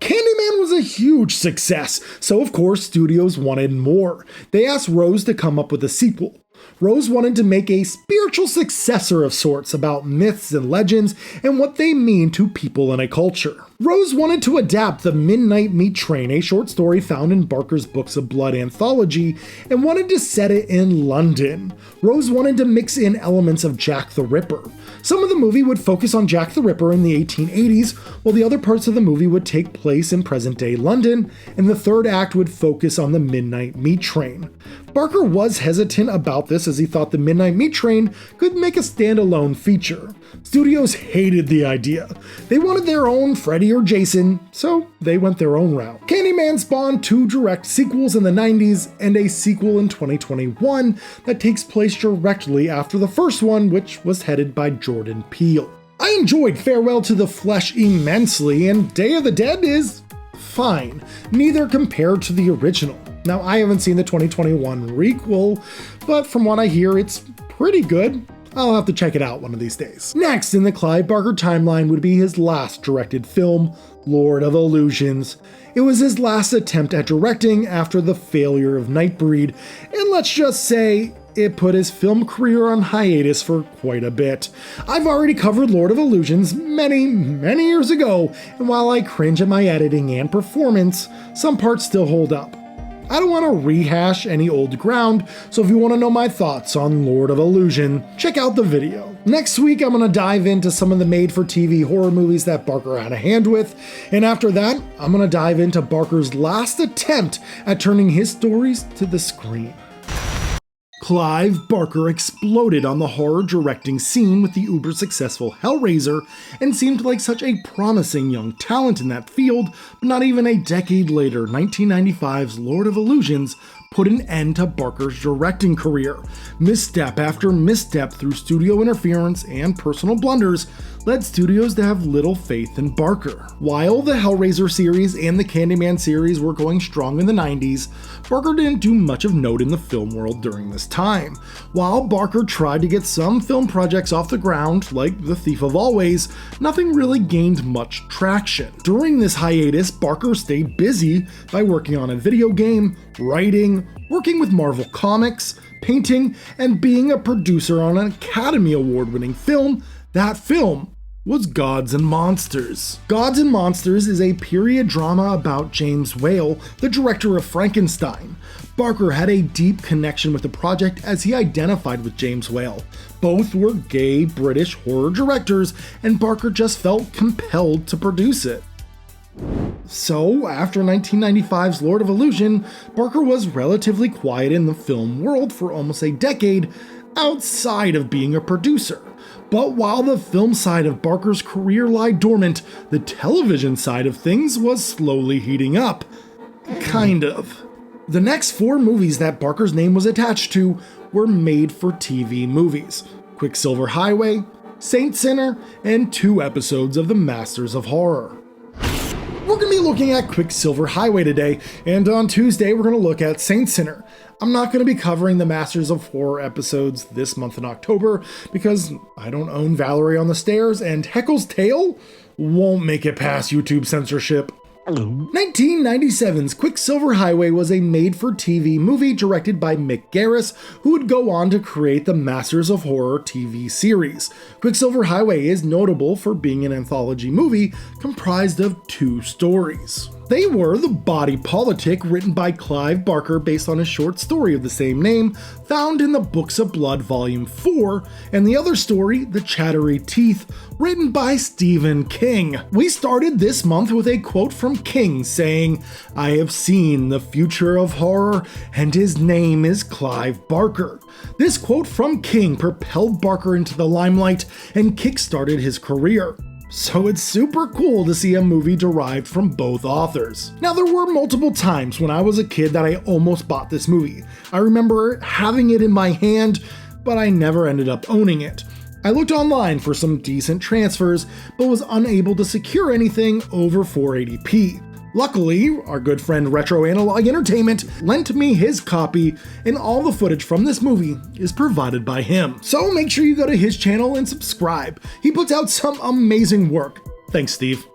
Candyman was a huge success, so of course studios wanted more. They asked Rose to come up with a sequel. Rose wanted to make a spiritual successor of sorts about myths and legends and what they mean to people in a culture. Rose wanted to adapt The Midnight Meat Train, a short story found in Barker's Books of Blood anthology, and wanted to set it in London. Rose wanted to mix in elements of Jack the Ripper. Some of the movie would focus on Jack the Ripper in the 1880s, while the other parts of the movie would take place in present-day London, and the third act would focus on the Midnight Meat Train. Barker was hesitant about this as he thought the Midnight Meat Train could make a standalone feature. Studios hated the idea. They wanted their own Freddy or Jason, so they went their own route. Candyman spawned 2 direct sequels in the 90s and a sequel in 2021 that takes place directly after the first one, which was headed by Jordan Peele. I enjoyed Farewell to the Flesh immensely, and Day of the Dead is fine, neither compared to the original. Now, I haven't seen the 2021 requel, but from what I hear, it's pretty good. I'll have to check it out one of these days. Next in the Clive Barker timeline would be his last directed film, Lord of Illusions. It was his last attempt at directing after the failure of Nightbreed, and let's just say, it put his film career on hiatus for quite a bit. I've already covered Lord of Illusions many years ago, and while I cringe at my editing and performance, some parts still hold up. I don't want to rehash any old ground, so if you want to know my thoughts on Lord of Illusion, check out the video. Next week, I'm going to dive into some of the made-for-TV horror movies that Barker had a hand with, and after that, I'm going to dive into Barker's last attempt at turning his stories to the screen. Clive Barker exploded on the horror directing scene with the uber-successful Hellraiser and seemed like such a promising young talent in that field, but not even a decade later, 1995's Lord of Illusions put an end to Barker's directing career. Misstep after misstep through studio interference and personal blunders led studios to have little faith in Barker. While the Hellraiser series and the Candyman series were going strong in the 90s, Barker didn't do much of note in the film world during this time. While Barker tried to get some film projects off the ground, like The Thief of Always, nothing really gained much traction. During this hiatus, Barker stayed busy by working on a video game, writing, working with Marvel Comics, painting, and being a producer on an Academy Award-winning film. That film was Gods and Monsters. Gods and Monsters is a period drama about James Whale, the director of Frankenstein. Barker had a deep connection with the project as he identified with James Whale. Both were gay British horror directors, and Barker just felt compelled to produce it. So, after 1995's Lord of Illusion, Barker was relatively quiet in the film world for almost a decade, outside of being a producer. But while the film side of Barker's career lied dormant, the television side of things was slowly heating up. Kind of. The next 4 movies that Barker's name was attached to were made-for-TV movies: Quicksilver Highway, Saint Sinner, and 2 episodes of The Masters of Horror. We're going to be looking at Quicksilver Highway today, and on Tuesday we're going to look at Saint Sinner. I'm not going to be covering the Masters of Horror episodes this month in October because I don't own Valerie on the Stairs, and Heckle's Tale won't make it past YouTube censorship. 1997's Quicksilver Highway was a made-for-TV movie directed by Mick Garris, who would go on to create the Masters of Horror TV series. Quicksilver Highway is notable for being an anthology movie comprised of 2 stories. They were The Body Politic, written by Clive Barker based on a short story of the same name, found in the Books of Blood Volume 4, and the other story, The Chattery Teeth, written by Stephen King. We started this month with a quote from King saying, "I have seen the future of horror, and his name is Clive Barker." This quote from King propelled Barker into the limelight and kickstarted his career. So it's super cool to see a movie derived from both authors. Now, there were multiple times when I was a kid that I almost bought this movie. I remember having it in my hand, but I never ended up owning it. I looked online for some decent transfers, but was unable to secure anything over 480p. Luckily, our good friend Retro Analog Entertainment lent me his copy, and all the footage from this movie is provided by him. So make sure you go to his channel and subscribe. He puts out some amazing work. Thanks, Steve.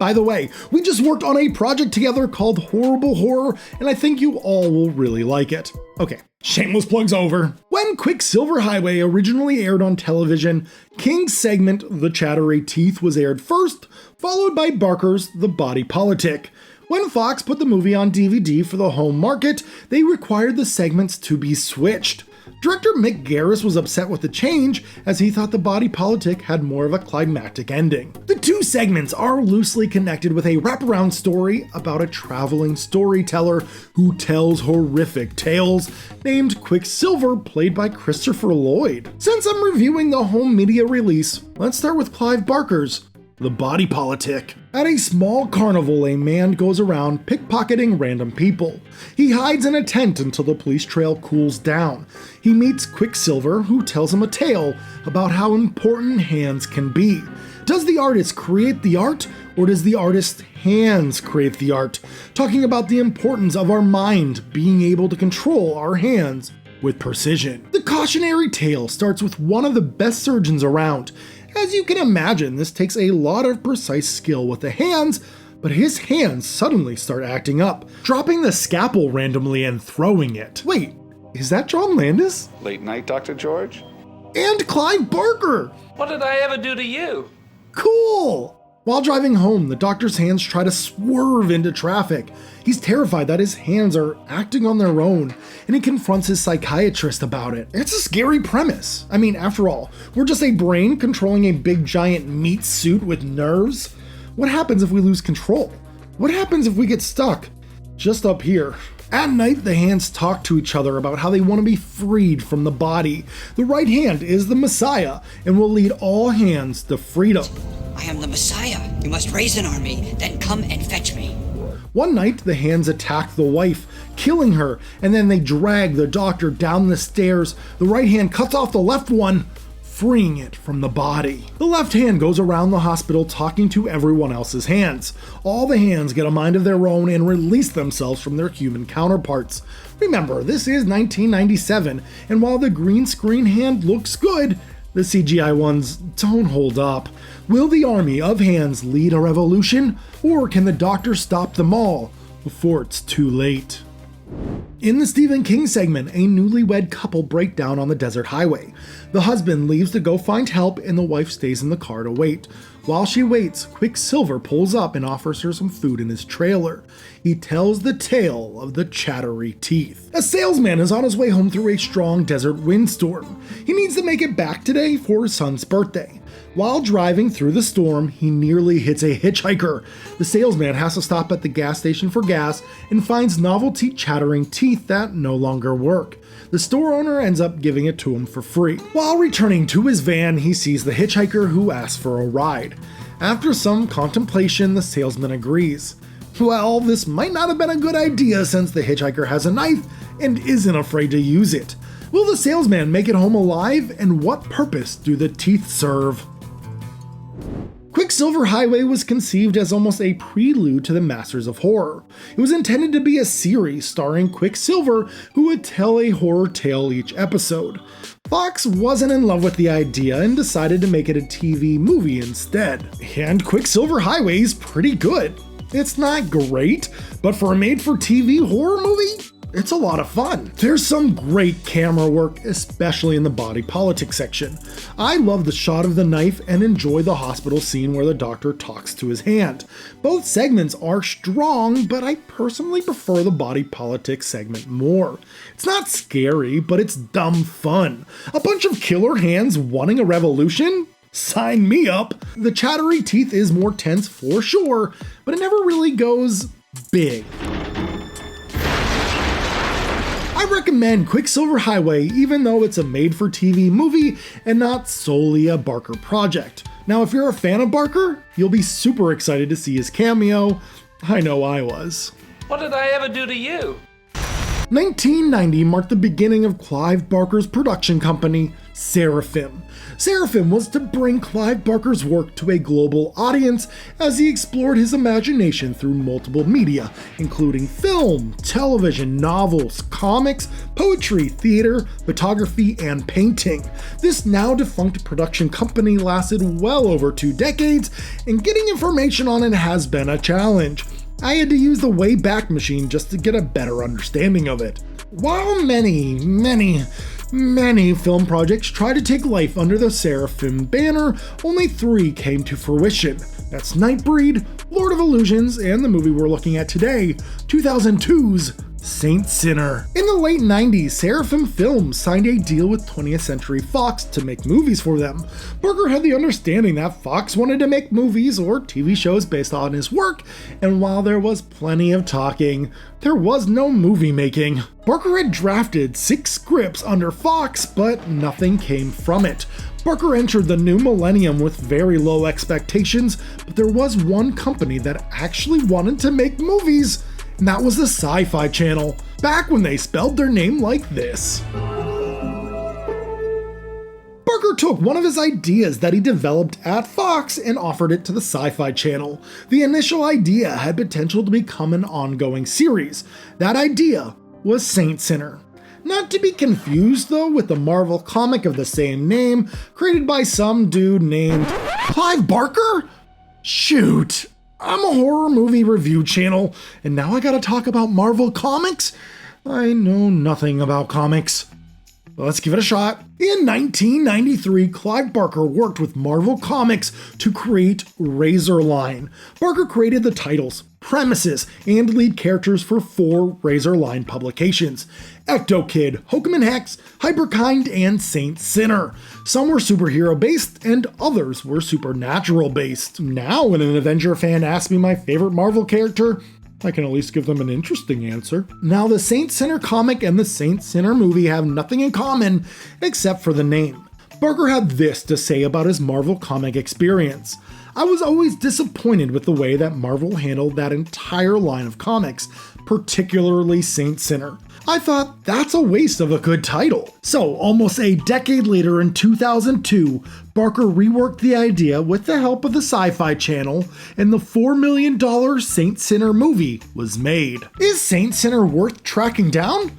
By the way, we just worked on a project together called Horrible Horror, and I think you all will really like it. Okay, shameless plugs over. When Quicksilver Highway originally aired on television, King's segment The Chattery Teeth was aired first, followed by Barker's The Body Politic. When Fox put the movie on DVD for the home market, they required the segments to be switched. Director Mick Garris was upset with the change, as he thought The Body Politic had more of a climactic ending. The 2 segments are loosely connected with a wraparound story about a traveling storyteller who tells horrific tales, named Quicksilver, played by Christopher Lloyd. Since I'm reviewing the home media release, let's start with Clive Barker's The Body Politic. At a small carnival, a man goes around pickpocketing random people. He hides in a tent until the police trail cools down. He meets Quicksilver, who tells him a tale about how important hands can be. Does the artist create the art, or does the artist's hands create the art? Talking about the importance of our mind being able to control our hands with precision. The cautionary tale starts with one of the best surgeons around. As you can imagine, this takes a lot of precise skill with the hands, but his hands suddenly start acting up, dropping the scalpel randomly and throwing it. Wait, is that John Landis? Late night, Dr. George? And Clive Barker! What did I ever do to you? Cool! While driving home, the doctor's hands try to swerve into traffic. He's terrified that his hands are acting on their own, and he confronts his psychiatrist about it. It's a scary premise. I mean, after all, we're just a brain controlling a big giant meat suit with nerves. What happens if we lose control? What happens if we get stuck just up here? At night, the hands talk to each other about how they want to be freed from the body. The right hand is the Messiah and will lead all hands to freedom. I am the Messiah. You must raise an army, then come and fetch me. One night, the hands attack the wife, killing her, and then they drag the doctor down the stairs. The right hand cuts off the left one, freeing it from the body. The left hand goes around the hospital talking to everyone else's hands. All the hands get a mind of their own and release themselves from their human counterparts. Remember, this is 1997, and while the green screen hand looks good, the CGI ones don't hold up. Will the army of hands lead a revolution, or can the doctor stop them all before it's too late? In the Stephen King segment, a newlywed couple break down on the desert highway. The husband leaves to go find help and the wife stays in the car to wait. While she waits, Quicksilver pulls up and offers her some food in his trailer. He tells the tale of the chattery teeth. A salesman is on his way home through a strong desert windstorm. He needs to make it back today for his son's birthday. While driving through the storm, he nearly hits a hitchhiker. The salesman has to stop at the gas station for gas and finds novelty chattering teeth that no longer work. The store owner ends up giving it to him for free. While returning to his van, he sees the hitchhiker who asks for a ride. After some contemplation, the salesman agrees. Well, this might not have been a good idea since the hitchhiker has a knife and isn't afraid to use it. Will the salesman make it home alive, and what purpose do the teeth serve? Quicksilver Highway was conceived as almost a prelude to the Masters of Horror. It was intended to be a series starring Quicksilver, who would tell a horror tale each episode. Fox wasn't in love with the idea and decided to make it a TV movie instead. And Quicksilver Highway is pretty good. It's not great, but for a made-for-TV horror movie, it's a lot of fun. There's some great camera work, especially in the body politic section. I love the shot of the knife and enjoy the hospital scene where the doctor talks to his hand. Both segments are strong, but I personally prefer the body politic segment more. It's not scary, but it's dumb fun. A bunch of killer hands wanting a revolution? Sign me up! The chattery teeth is more tense for sure, but it never really goes big. I recommend Quicksilver Highway even though it's a made-for-TV movie and not solely a Barker project. Now if you're a fan of Barker, you'll be super excited to see his cameo. I know I was. What did I ever do to you? 1990 marked the beginning of Clive Barker's production company, Seraphim. Seraphim was to bring Clive Barker's work to a global audience as he explored his imagination through multiple media, including film, television, novels, comics, poetry, theater, photography, and painting. This now defunct production company lasted well over 2 decades, and getting information on it has been a challenge. I had to use the Wayback Machine just to get a better understanding of it. While many film projects tried to take life under the Seraphim banner, only 3 came to fruition. That's Nightbreed, Lord of Illusions, and the movie we're looking at today, 2002's Saint Sinner. In the late 90s, Seraphim Films signed a deal with 20th Century Fox to make movies for them. Barker had the understanding that Fox wanted to make movies or TV shows based on his work, and while there was plenty of talking, there was no movie making. Barker had drafted 6 scripts under Fox, but nothing came from it. Barker entered the new millennium with very low expectations, but there was one company that actually wanted to make movies, and that was the Sci-Fi Channel, back when they spelled their name like this. Barker took one of his ideas that he developed at Fox and offered it to the Sci-Fi Channel. The initial idea had potential to become an ongoing series. That idea was Saint Sinner. Not to be confused though with the Marvel comic of the same name, created by some dude named Clive Barker? Shoot. I'm a horror movie review channel, and now I gotta talk about Marvel comics? I know nothing about comics. Let's give it a shot. In 1993, Clive Barker worked with Marvel Comics to create Razorline. Barker created the titles, premises, and lead characters for 4 Razorline publications: Ecto Kid, Hokum and Hex, Hyperkind, and Saint Sinner. Some were superhero based and others were supernatural based. Now when an Avenger fan asks me my favorite Marvel character, I can at least give them an interesting answer. Now, the Saint Sinner comic and the Saint Sinner movie have nothing in common except for the name. Barker had this to say about his Marvel comic experience: I was always disappointed with the way that Marvel handled that entire line of comics, particularly Saint Sinner. I thought that's a waste of a good title. So, almost a decade later in 2002, Barker reworked the idea with the help of the Sci-Fi Channel, and the $4 million Saint Sinner movie was made. Is Saint Sinner worth tracking down?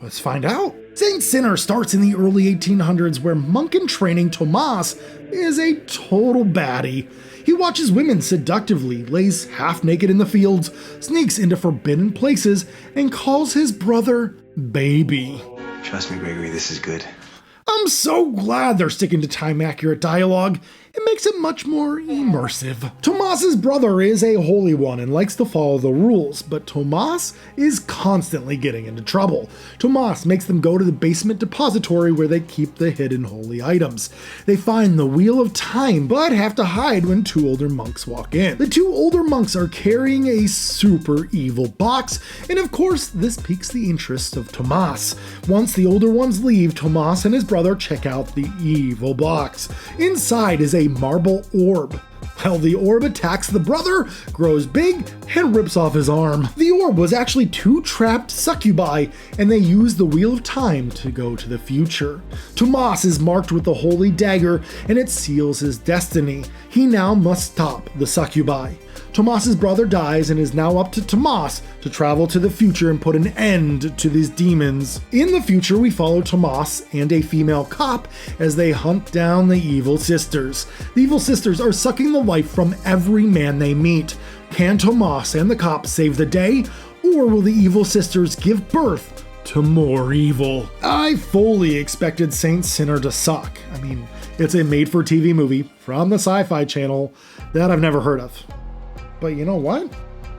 Let's find out. Saint Sinner starts in the early 1800s, where monk in training Tomas is a total baddie. He watches women seductively, lays half naked in the fields, sneaks into forbidden places, and calls his brother baby. Trust me, Gregory, this is good. I'm so glad they're sticking to time-accurate dialogue. It makes it much more immersive. Tomas's brother is a holy one and likes to follow the rules, but Tomas is constantly getting into trouble. Tomas makes them go to the basement depository where they keep the hidden holy items. They find the Wheel of Time, but have to hide when 2 older monks walk in. The 2 older monks are carrying a super evil box, and of course, this piques the interest of Tomas. Once the older ones leave, Tomas and his brother check out the evil box. Inside is a marble orb. Well, the orb attacks the brother, grows big, and rips off his arm. The orb was actually 2 trapped succubi, and they used the Wheel of Time to go to the future. Tomas is marked with the holy dagger, and it seals his destiny. He now must stop the succubi. Tomas's brother dies, and is now up to Tomas to travel to the future and put an end to these demons. In the future, we follow Tomas and a female cop as they hunt down the evil sisters. The evil sisters are sucking the life from every man they meet. Can Tomas and the cop save the day, or will the evil sisters give birth to more evil? I fully expected Saint Sinner to suck. I mean, it's a made-for-TV movie from the Sci-Fi Channel that I've never heard of. But you know what?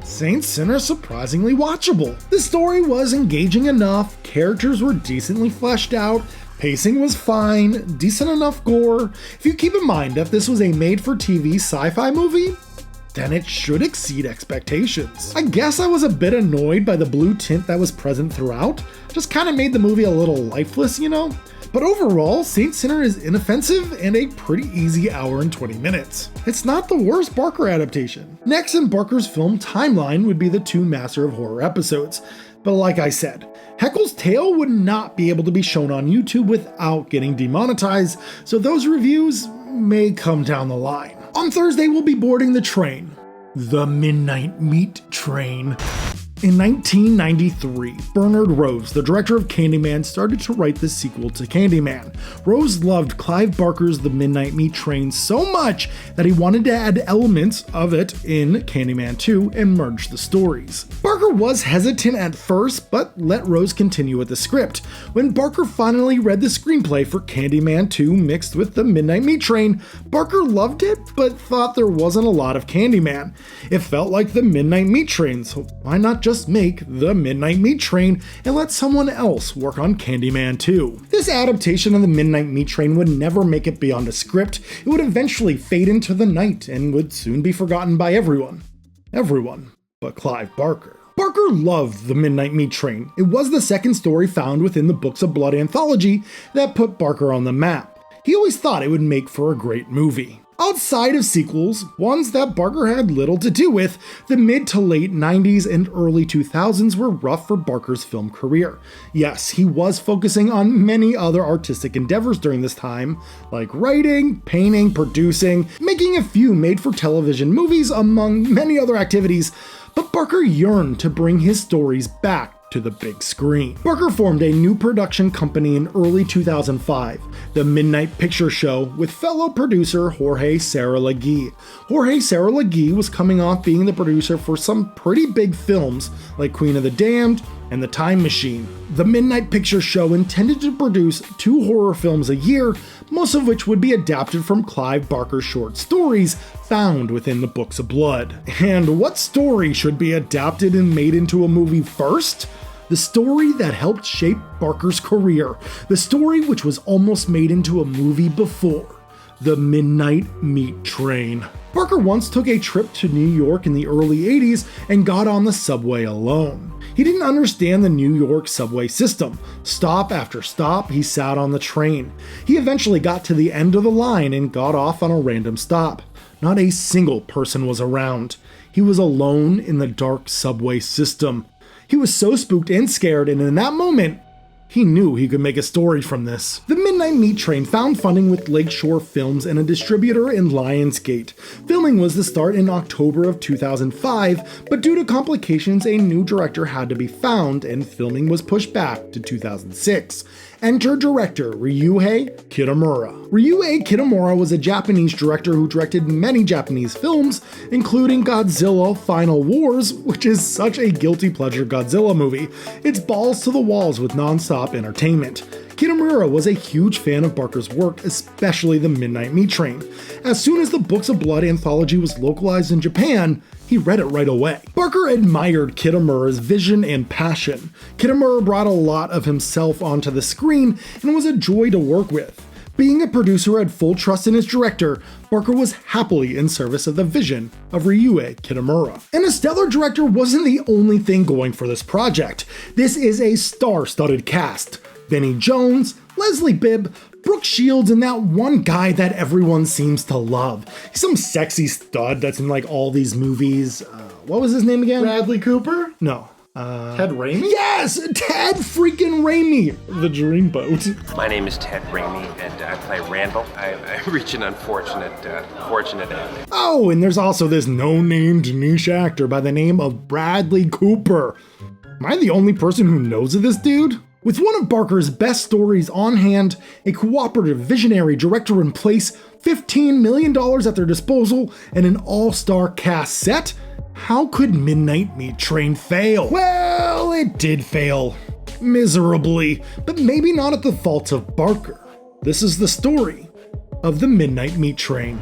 Saint Sinner's surprisingly watchable. The story was engaging enough, characters were decently fleshed out, pacing was fine, decent enough gore. If you keep in mind that this was a made-for-TV sci-fi movie, then it should exceed expectations. I guess I was a bit annoyed by the blue tint that was present throughout. Just kind of made the movie a little lifeless, you know? But overall, Saint Sinner is inoffensive and a pretty easy hour and 20 minutes. It's not the worst Barker adaptation. Next in Barker's film timeline would be the 2 Master of Horror episodes. But like I said, Heckle's Tale would not be able to be shown on YouTube without getting demonetized, so those reviews may come down the line. On Thursday, we'll be boarding the train. The Midnight Meat Train. In 1993, Bernard Rose, the director of Candyman, started to write the sequel to Candyman. Rose loved Clive Barker's The Midnight Meat Train so much that he wanted to add elements of it in Candyman 2 and merge the stories. Barker was hesitant at first, but let Rose continue with the script. When Barker finally read the screenplay for Candyman 2 mixed with The Midnight Meat Train, Barker loved it, but thought there wasn't a lot of Candyman. It felt like The Midnight Meat Train, so why not just make The Midnight Meat Train and let someone else work on Candyman 2. This adaptation of The Midnight Meat Train would never make it beyond a script. It would eventually fade into the night and would soon be forgotten by everyone. Everyone but Clive Barker. Barker loved The Midnight Meat Train. It was the second story found within the Books of Blood anthology that put Barker on the map. He always thought it would make for a great movie. Outside of sequels, ones that Barker had little to do with, the mid to late 90s and early 2000s were rough for Barker's film career. Yes, he was focusing on many other artistic endeavors during this time, like writing, painting, producing, making a few made-for-television movies, among many other activities, but Barker yearned to bring his stories back to the big screen. Barker formed a new production company in early 2005, the Midnight Picture Show, with fellow producer Jorge Saralegui. Jorge Saralegui was coming off being the producer for some pretty big films like Queen of the Damned, and The Time Machine. The Midnight Picture Show intended to produce 2 horror films a year, most of which would be adapted from Clive Barker's short stories found within the Books of Blood. And what story should be adapted and made into a movie first? The story that helped shape Barker's career. The story which was almost made into a movie before. The Midnight Meat Train. Barker once took a trip to New York in the early 80s and got on the subway alone. He didn't understand the New York subway system. Stop after stop, he sat on the train. He eventually got to the end of the line and got off on a random stop. Not a single person was around. He was alone in the dark subway system. He was so spooked and scared, and in that moment, he knew he could make a story from this. The Midnight Meat Train found funding with Lakeshore Films and a distributor in Lionsgate. Filming was to start in October of 2005, but due to complications, a new director had to be found, and filming was pushed back to 2006. Enter director Ryuhei Kitamura. Ryuhei Kitamura was a Japanese director who directed many Japanese films, including Godzilla Final Wars, which is such a guilty pleasure Godzilla movie. It's balls to the walls with non-stop entertainment. Kitamura was a huge fan of Barker's work, especially The Midnight Meat Train. As soon as the Books of Blood anthology was localized in Japan, he read it right away. Barker admired Kitamura's vision and passion. Kitamura brought a lot of himself onto the screen and was a joy to work with. Being a producer who had full trust in his director, Barker was happily in service of the vision of Ryuhei Kitamura. And a stellar director wasn't the only thing going for this project. This is a star-studded cast. Benny Jones, Leslie Bibb, Brooke Shields, and that one guy that everyone seems to love. He's some sexy stud that's in like all these movies. What was his name again? Bradley Cooper? No. Ted Raimi? Yes! Ted freaking Raimi! The Dreamboat. My name is Ted Raimi, and I play Randall. I reach an unfortunate end. Oh, and there's also this no-named niche actor by the name of Bradley Cooper. Am I the only person who knows of this dude? With one of Barker's best stories on hand, a cooperative visionary director in place, $15 million at their disposal, and an all-star cast set, how could Midnight Meat Train fail? Well, it did fail. Miserably, but maybe not at the fault of Barker. This is the story of the Midnight Meat Train.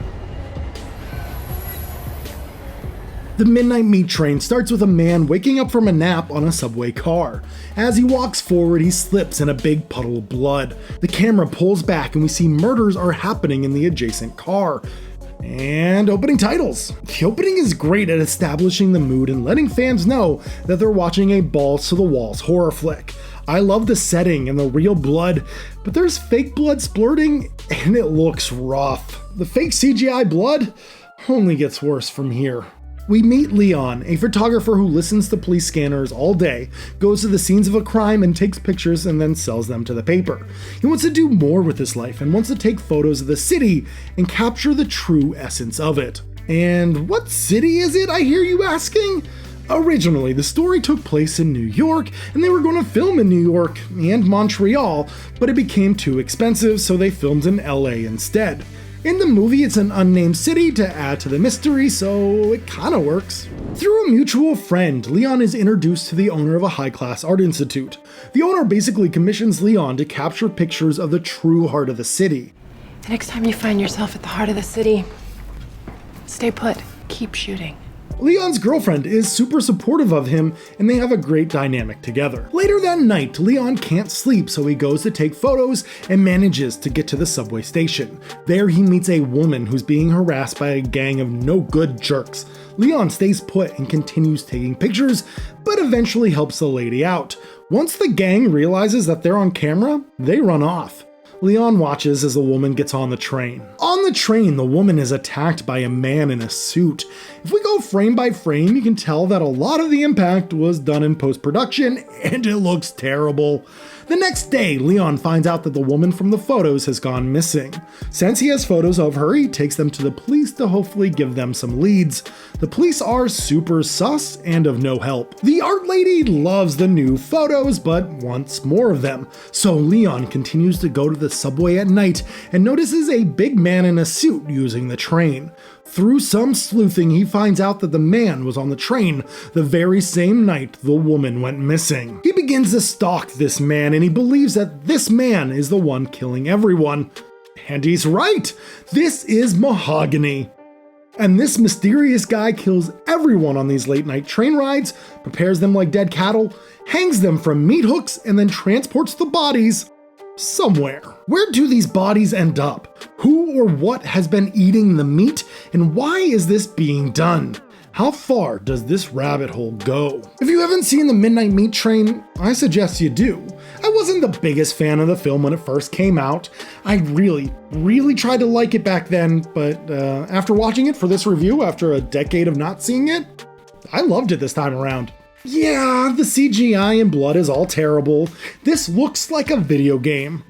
The Midnight Meat Train starts with a man waking up from a nap on a subway car. As he walks forward, he slips in a big puddle of blood. The camera pulls back and we see murders are happening in the adjacent car. And opening titles. The opening is great at establishing the mood and letting fans know that they're watching a balls to the walls horror flick. I love the setting and the real blood, but there's fake blood splurting and it looks rough. The fake CGI blood only gets worse from here. We meet Leon, a photographer who listens to police scanners all day, goes to the scenes of a crime and takes pictures and then sells them to the paper. He wants to do more with his life and wants to take photos of the city and capture the true essence of it. And what city is it, I hear you asking? Originally, the story took place in New York, and they were going to film in New York and Montreal, but it became too expensive, so they filmed in LA instead. In the movie, it's an unnamed city to add to the mystery, so it kinda works. Through a mutual friend, Leon is introduced to the owner of a high-class art institute. The owner basically commissions Leon to capture pictures of the true heart of the city. The next time you find yourself at the heart of the city, stay put, keep shooting. Leon's girlfriend is super supportive of him, and they have a great dynamic together. Later that night, Leon can't sleep, so he goes to take photos and manages to get to the subway station. There he meets a woman who's being harassed by a gang of no-good jerks. Leon stays put and continues taking pictures, but eventually helps the lady out. Once the gang realizes that they're on camera, they run off. Leon watches as the woman gets on the train. On the train, the woman is attacked by a man in a suit. If we go frame by frame, you can tell that a lot of the impact was done in post-production, and it looks terrible. The next day, Leon finds out that the woman from the photos has gone missing. Since he has photos of her, he takes them to the police to hopefully give them some leads. The police are super sus and of no help. The art lady loves the new photos, but wants more of them. So Leon continues to go to the subway at night and notices a big man in a suit using the train. Through some sleuthing, he finds out that the man was on the train the very same night the woman went missing. He begins to stalk this man, and he believes that this man is the one killing everyone. And he's right! This is Mahogany. And this mysterious guy kills everyone on these late night train rides, prepares them like dead cattle, hangs them from meat hooks, and then transports the bodies somewhere. Where do these bodies end up? Who or what has been eating the meat? And why is this being done? How far does this rabbit hole go? If you haven't seen The Midnight Meat Train, I suggest you do. I wasn't the biggest fan of the film when it first came out. I really tried to like it back then, but after watching it for this review, after a decade of not seeing it, I loved it this time around. Yeah, the CGI and blood is all terrible. This looks like a video game.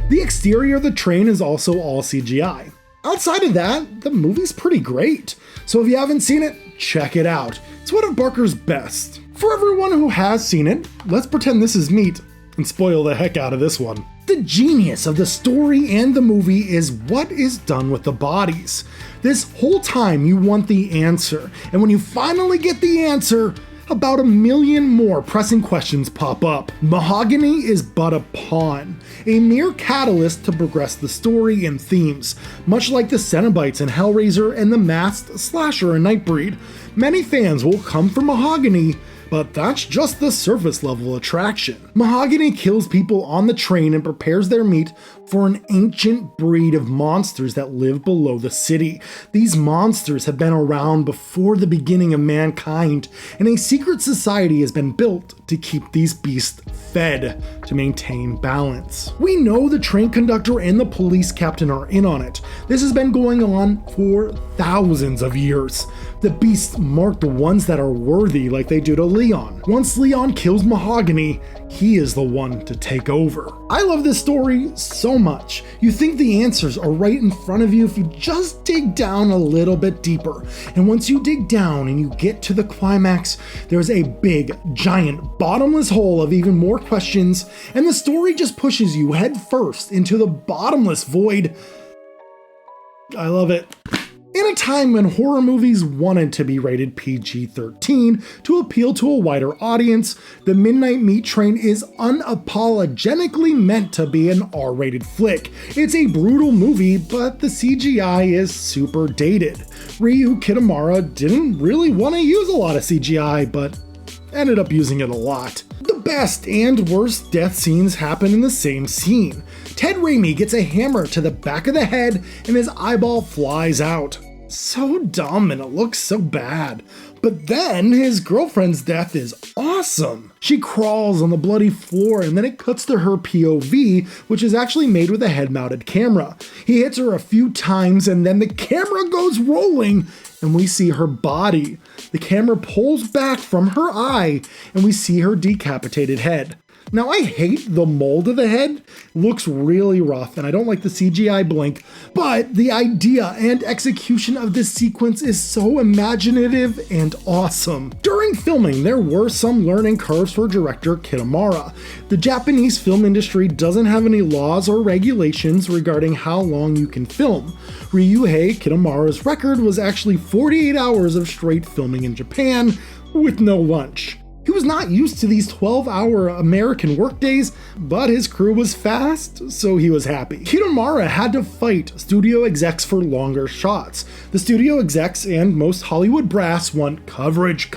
The exterior of the train is also all CGI. Outside of that, the movie's pretty great. So if you haven't seen it, check it out. It's one of Barker's best. For everyone who has seen it, let's pretend this is meat and spoil the heck out of this one. The genius of the story and the movie is what is done with the bodies. This whole time you want the answer, and when you finally get the answer, about 1 million more pressing questions pop up. Mahogany is but a pawn, a mere catalyst to progress the story and themes, much like the Cenobites in Hellraiser and the Masked Slasher in Nightbreed. Many fans will come for Mahogany, but that's just the surface level attraction. Mahogany kills people on the train and prepares their meat for an ancient breed of monsters that live below the city. These monsters have been around before the beginning of mankind, and a secret society has been built to keep these beasts fed to maintain balance. We know the train conductor and the police captain are in on it. This has been going on for thousands of years. The beasts mark the ones that are worthy, like they do to Leon. Once Leon kills Mahogany, he is the one to take over. I love this story so much. You think the answers are right in front of you if you just dig down a little bit deeper. And once you dig down and you get to the climax, there's a big, giant, bottomless hole of even more questions, and the story just pushes you head first into the bottomless void. I love it. In a time when horror movies wanted to be rated PG-13 to appeal to a wider audience, The Midnight Meat Train is unapologetically meant to be an R-rated flick. It's a brutal movie, but the CGI is super dated. Ryu Kitamura didn't really want to use a lot of CGI, but ended up using it a lot. The best and worst death scenes happen in the same scene. Ted Raimi gets a hammer to the back of the head and his eyeball flies out. So dumb and it looks so bad. But then his girlfriend's death is awesome. She crawls on the bloody floor and then it cuts to her POV, which is actually made with a head-mounted camera. He hits her a few times and then the camera goes rolling and we see her body. The camera pulls back from her eye and we see her decapitated head. Now, I hate the mold of the head. It looks really rough, and I don't like the CGI blink, but the idea and execution of this sequence is so imaginative and awesome. During filming, there were some learning curves for director Kitamura. The Japanese film industry doesn't have any laws or regulations regarding how long you can film. Ryuhei Kitamura's record was actually 48 hours of straight filming in Japan with no lunch. He was not used to these 12-hour American workdays, but his crew was fast, so he was happy. Kitamura had to fight studio execs for longer shots. The studio execs and most Hollywood brass want coverage,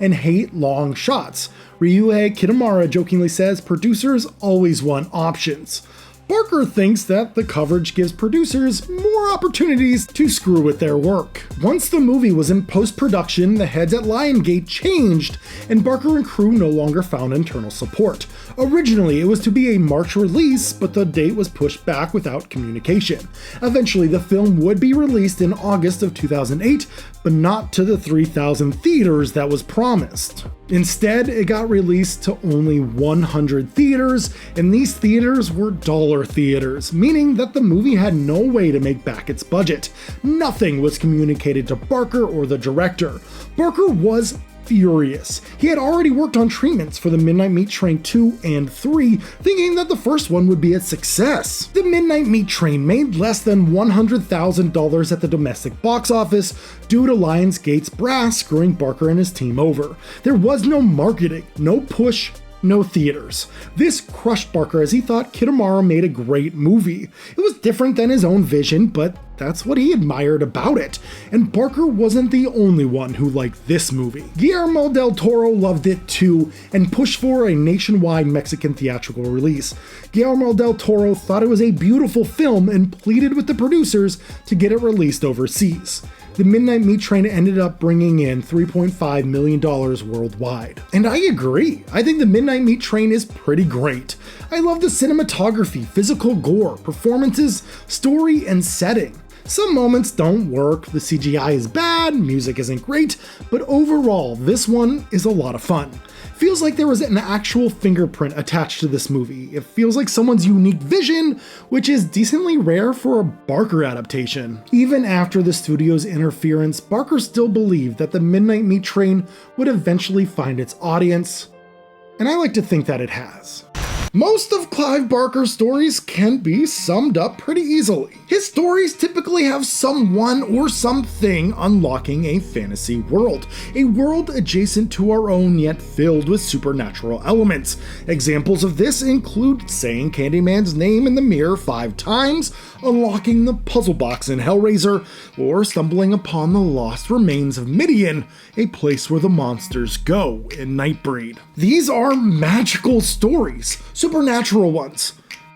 and hate long shots. Ryuhei Kitamura jokingly says producers always want options. Barker thinks that the coverage gives producers more opportunities to screw with their work. Once the movie was in post-production, the heads at Lionsgate changed, and Barker and crew no longer found internal support. Originally, it was to be a March release, but the date was pushed back without communication. Eventually, the film would be released in August of 2008, but not to the 3,000 theaters that was promised. Instead, it got released to only 100 theaters, and these theaters were dollar theaters, meaning that the movie had no way to make back its budget. Nothing was communicated to Barker or the director. Barker was furious. He had already worked on treatments for the Midnight Meat Train 2 and 3, thinking that the first one would be a success. The Midnight Meat Train made less than $100,000 at the domestic box office due to Lionsgate's brass screwing Barker and his team over. There was no marketing, no push, no theaters. This crushed Barker as he thought Kitamura made a great movie. It was different than his own vision, but that's what he admired about it. And Barker wasn't the only one who liked this movie. Guillermo del Toro loved it too and pushed for a nationwide Mexican theatrical release. Guillermo del Toro thought it was a beautiful film and pleaded with the producers to get it released overseas. The Midnight Meat Train ended up bringing in $3.5 million worldwide. And I agree. I think the Midnight Meat Train is pretty great. I love the cinematography, physical gore, performances, story, and setting. Some moments don't work, the CGI is bad, music isn't great, but overall, this one is a lot of fun. Feels like there was an actual fingerprint attached to this movie. It feels like someone's unique vision, which is decently rare for a Barker adaptation. Even after the studio's interference, Barker still believed that the Midnight Meat Train would eventually find its audience, and I like to think that it has. Most of Clive Barker's stories can be summed up pretty easily. His stories typically have someone or something unlocking a fantasy world, a world adjacent to our own yet filled with supernatural elements. Examples of this include saying Candyman's name in the mirror 5 times, unlocking the puzzle box in Hellraiser, or stumbling upon the lost remains of Midian, a place where the monsters go in Nightbreed. These are magical stories, supernatural ones,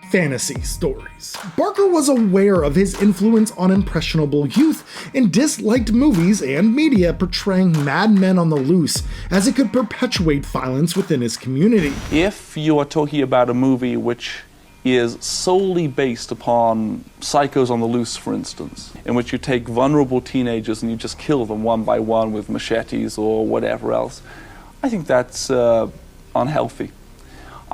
fantasy stories. Barker was aware of his influence on impressionable youth and disliked movies and media portraying madmen on the loose, as it could perpetuate violence within his community. If you are talking about a movie which is solely based upon psychos on the loose, for instance, in which you take vulnerable teenagers and you just kill them one by one with machetes or whatever else, I think that's unhealthy.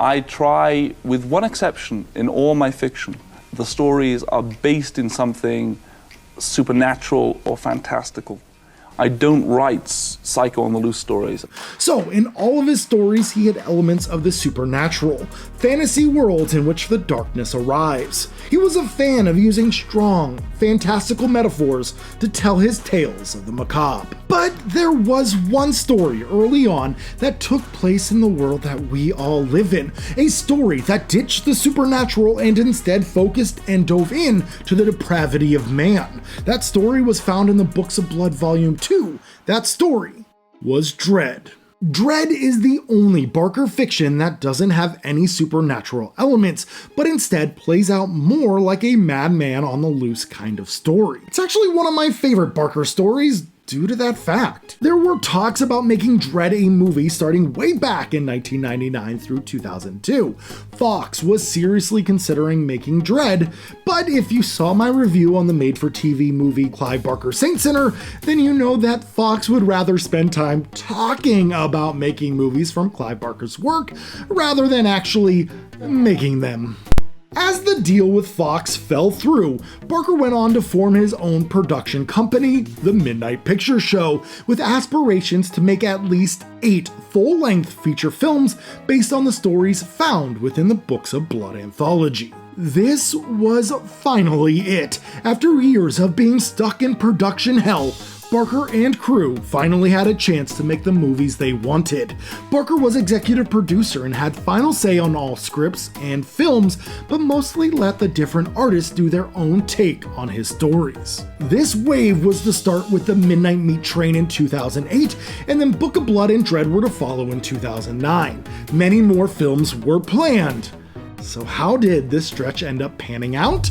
I try, with one exception, in all my fiction, the stories are based in something supernatural or fantastical. I don't write psycho on the loose stories. So, in all of his stories, he had elements of the supernatural, fantasy worlds in which the darkness arrives. He was a fan of using strong, fantastical metaphors to tell his tales of the macabre. But there was one story early on that took place in the world that we all live in, a story that ditched the supernatural and instead focused and dove in to the depravity of man. That story was found in the Books of Blood Volume 2. That story was Dread. Dread is the only Barker fiction that doesn't have any supernatural elements, but instead plays out more like a madman on the loose kind of story. It's actually one of my favorite Barker stories due to that fact. There were talks about making Dread a movie starting way back in 1999 through 2002. Fox was seriously considering making Dread, but if you saw my review on the made-for-TV movie Clive Barker Saint Sinner, then you know that Fox would rather spend time talking about making movies from Clive Barker's work rather than actually making them. As the deal with Fox fell through, Barker went on to form his own production company, The Midnight Picture Show, with aspirations to make at least 8 full-length feature films based on the stories found within the Books of Blood anthology. This was finally it. After years of being stuck in production hell, Barker and crew finally had a chance to make the movies they wanted. Barker was executive producer and had final say on all scripts and films, but mostly let the different artists do their own take on his stories. This wave was to start with the Midnight Meat Train in 2008, and then Book of Blood and Dread were to follow in 2009. Many more films were planned. So how did this stretch end up panning out?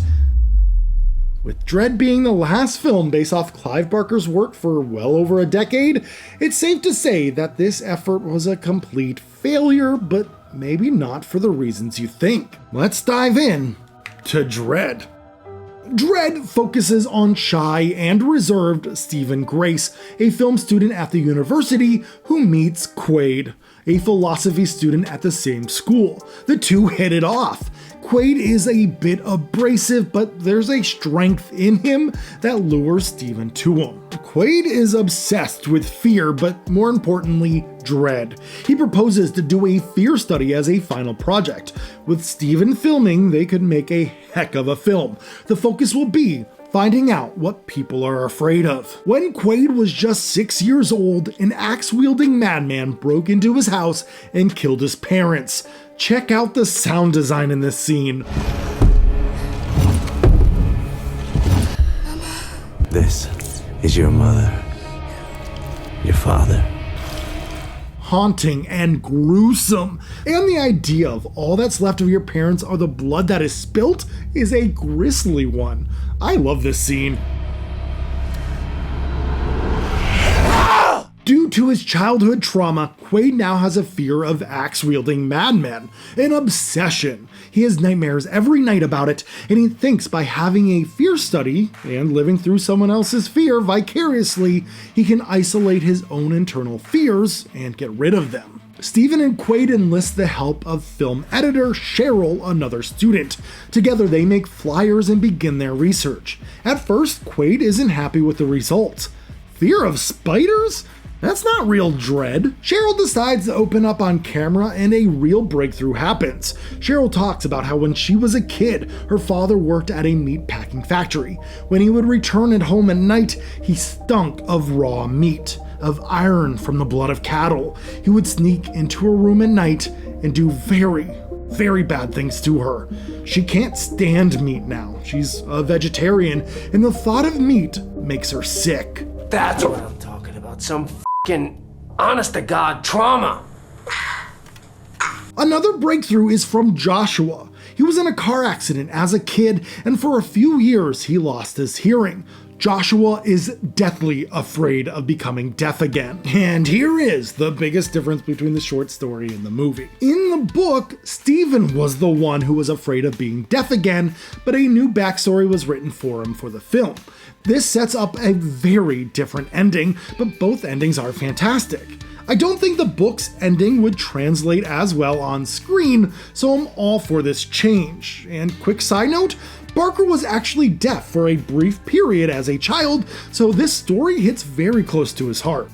With Dread being the last film based off Clive Barker's work for well over a decade, it's safe to say that this effort was a complete failure, but maybe not for the reasons you think. Let's dive in to Dread. Dread focuses on shy and reserved Stephen Grace, a film student at the university who meets Quaid, a philosophy student at the same school. The two hit it off. Quaid is a bit abrasive, but there's a strength in him that lures Steven to him. Quaid is obsessed with fear, but more importantly, dread. He proposes to do a fear study as a final project. With Steven filming, they could make a heck of a film. The focus will be finding out what people are afraid of. When Quaid was just 6 years old, an axe-wielding madman broke into his house and killed his parents. Check out the sound design in this scene. This is your mother. Your father. Haunting and gruesome. And the idea of all that's left of your parents are the blood that is spilt is a grisly one. I love this scene. Due to his childhood trauma, Quaid now has a fear of axe-wielding madmen, an obsession. He has nightmares every night about it, and he thinks by having a fear study and living through someone else's fear vicariously, he can isolate his own internal fears and get rid of them. Steven and Quaid enlist the help of film editor Cheryl, another student. Together they make flyers and begin their research. At first, Quaid isn't happy with the results. Fear of spiders? That's not real dread. Cheryl decides to open up on camera and a real breakthrough happens. Cheryl talks about how when she was a kid, her father worked at a meat packing factory. When he would return at home at night, he stunk of raw meat, of iron from the blood of cattle. He would sneak into her room at night and do very bad things to her. She can't stand meat now. She's a vegetarian, and the thought of meat makes her sick. That's what I'm talking about. Some f***ing honest-to-God trauma. Another breakthrough is from Joshua. He was in a car accident as a kid, and for a few years he lost his hearing. Joshua is deathly afraid of becoming deaf again. And here is the biggest difference between the short story and the movie. In the book, Steven was the one who was afraid of being deaf again, but a new backstory was written for him for the film. This sets up a very different ending, but both endings are fantastic. I don't think the book's ending would translate as well on screen, so I'm all for this change. And quick side note, Barker was actually deaf for a brief period as a child, so this story hits very close to his heart.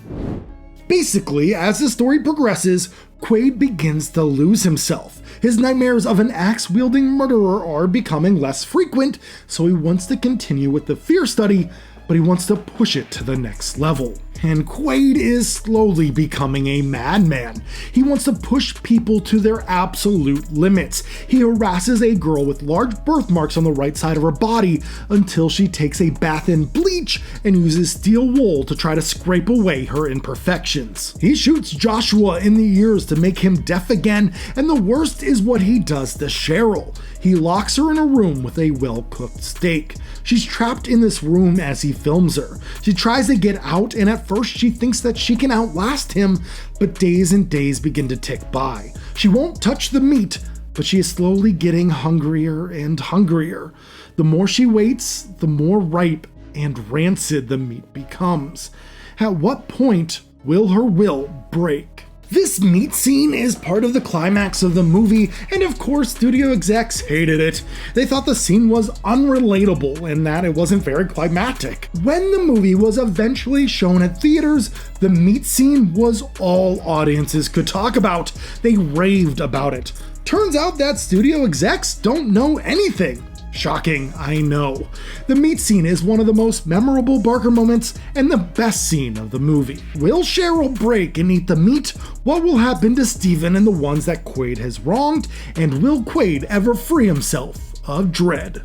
Basically, as the story progresses, Quaid begins to lose himself. His nightmares of an axe-wielding murderer are becoming less frequent, so he wants to continue with the fear study, but he wants to push it to the next level. And Quaid is slowly becoming a madman. He wants to push people to their absolute limits. He harasses a girl with large birthmarks on the right side of her body until she takes a bath in bleach and uses steel wool to try to scrape away her imperfections. He shoots Joshua in the ears to make him deaf again, and the worst is what he does to Cheryl. He locks her in a room with a well-cooked steak. She's trapped in this room as he films her. She tries to get out, and at first she thinks that she can outlast him, but days and days begin to tick by. She won't touch the meat, but she is slowly getting hungrier and hungrier. The more she waits, the more ripe and rancid the meat becomes. At what point will her will break? This meat scene is part of the climax of the movie, and of course studio execs hated it. They thought the scene was unrelatable and that it wasn't very climactic. When the movie was eventually shown at theaters, the meat scene was all audiences could talk about. They raved about it. Turns out that studio execs don't know anything. Shocking, I know. The meat scene is one of the most memorable Barker moments and the best scene of the movie. Will Cheryl break and eat the meat? What will happen to Steven and the ones that Quaid has wronged? And will Quaid ever free himself of dread?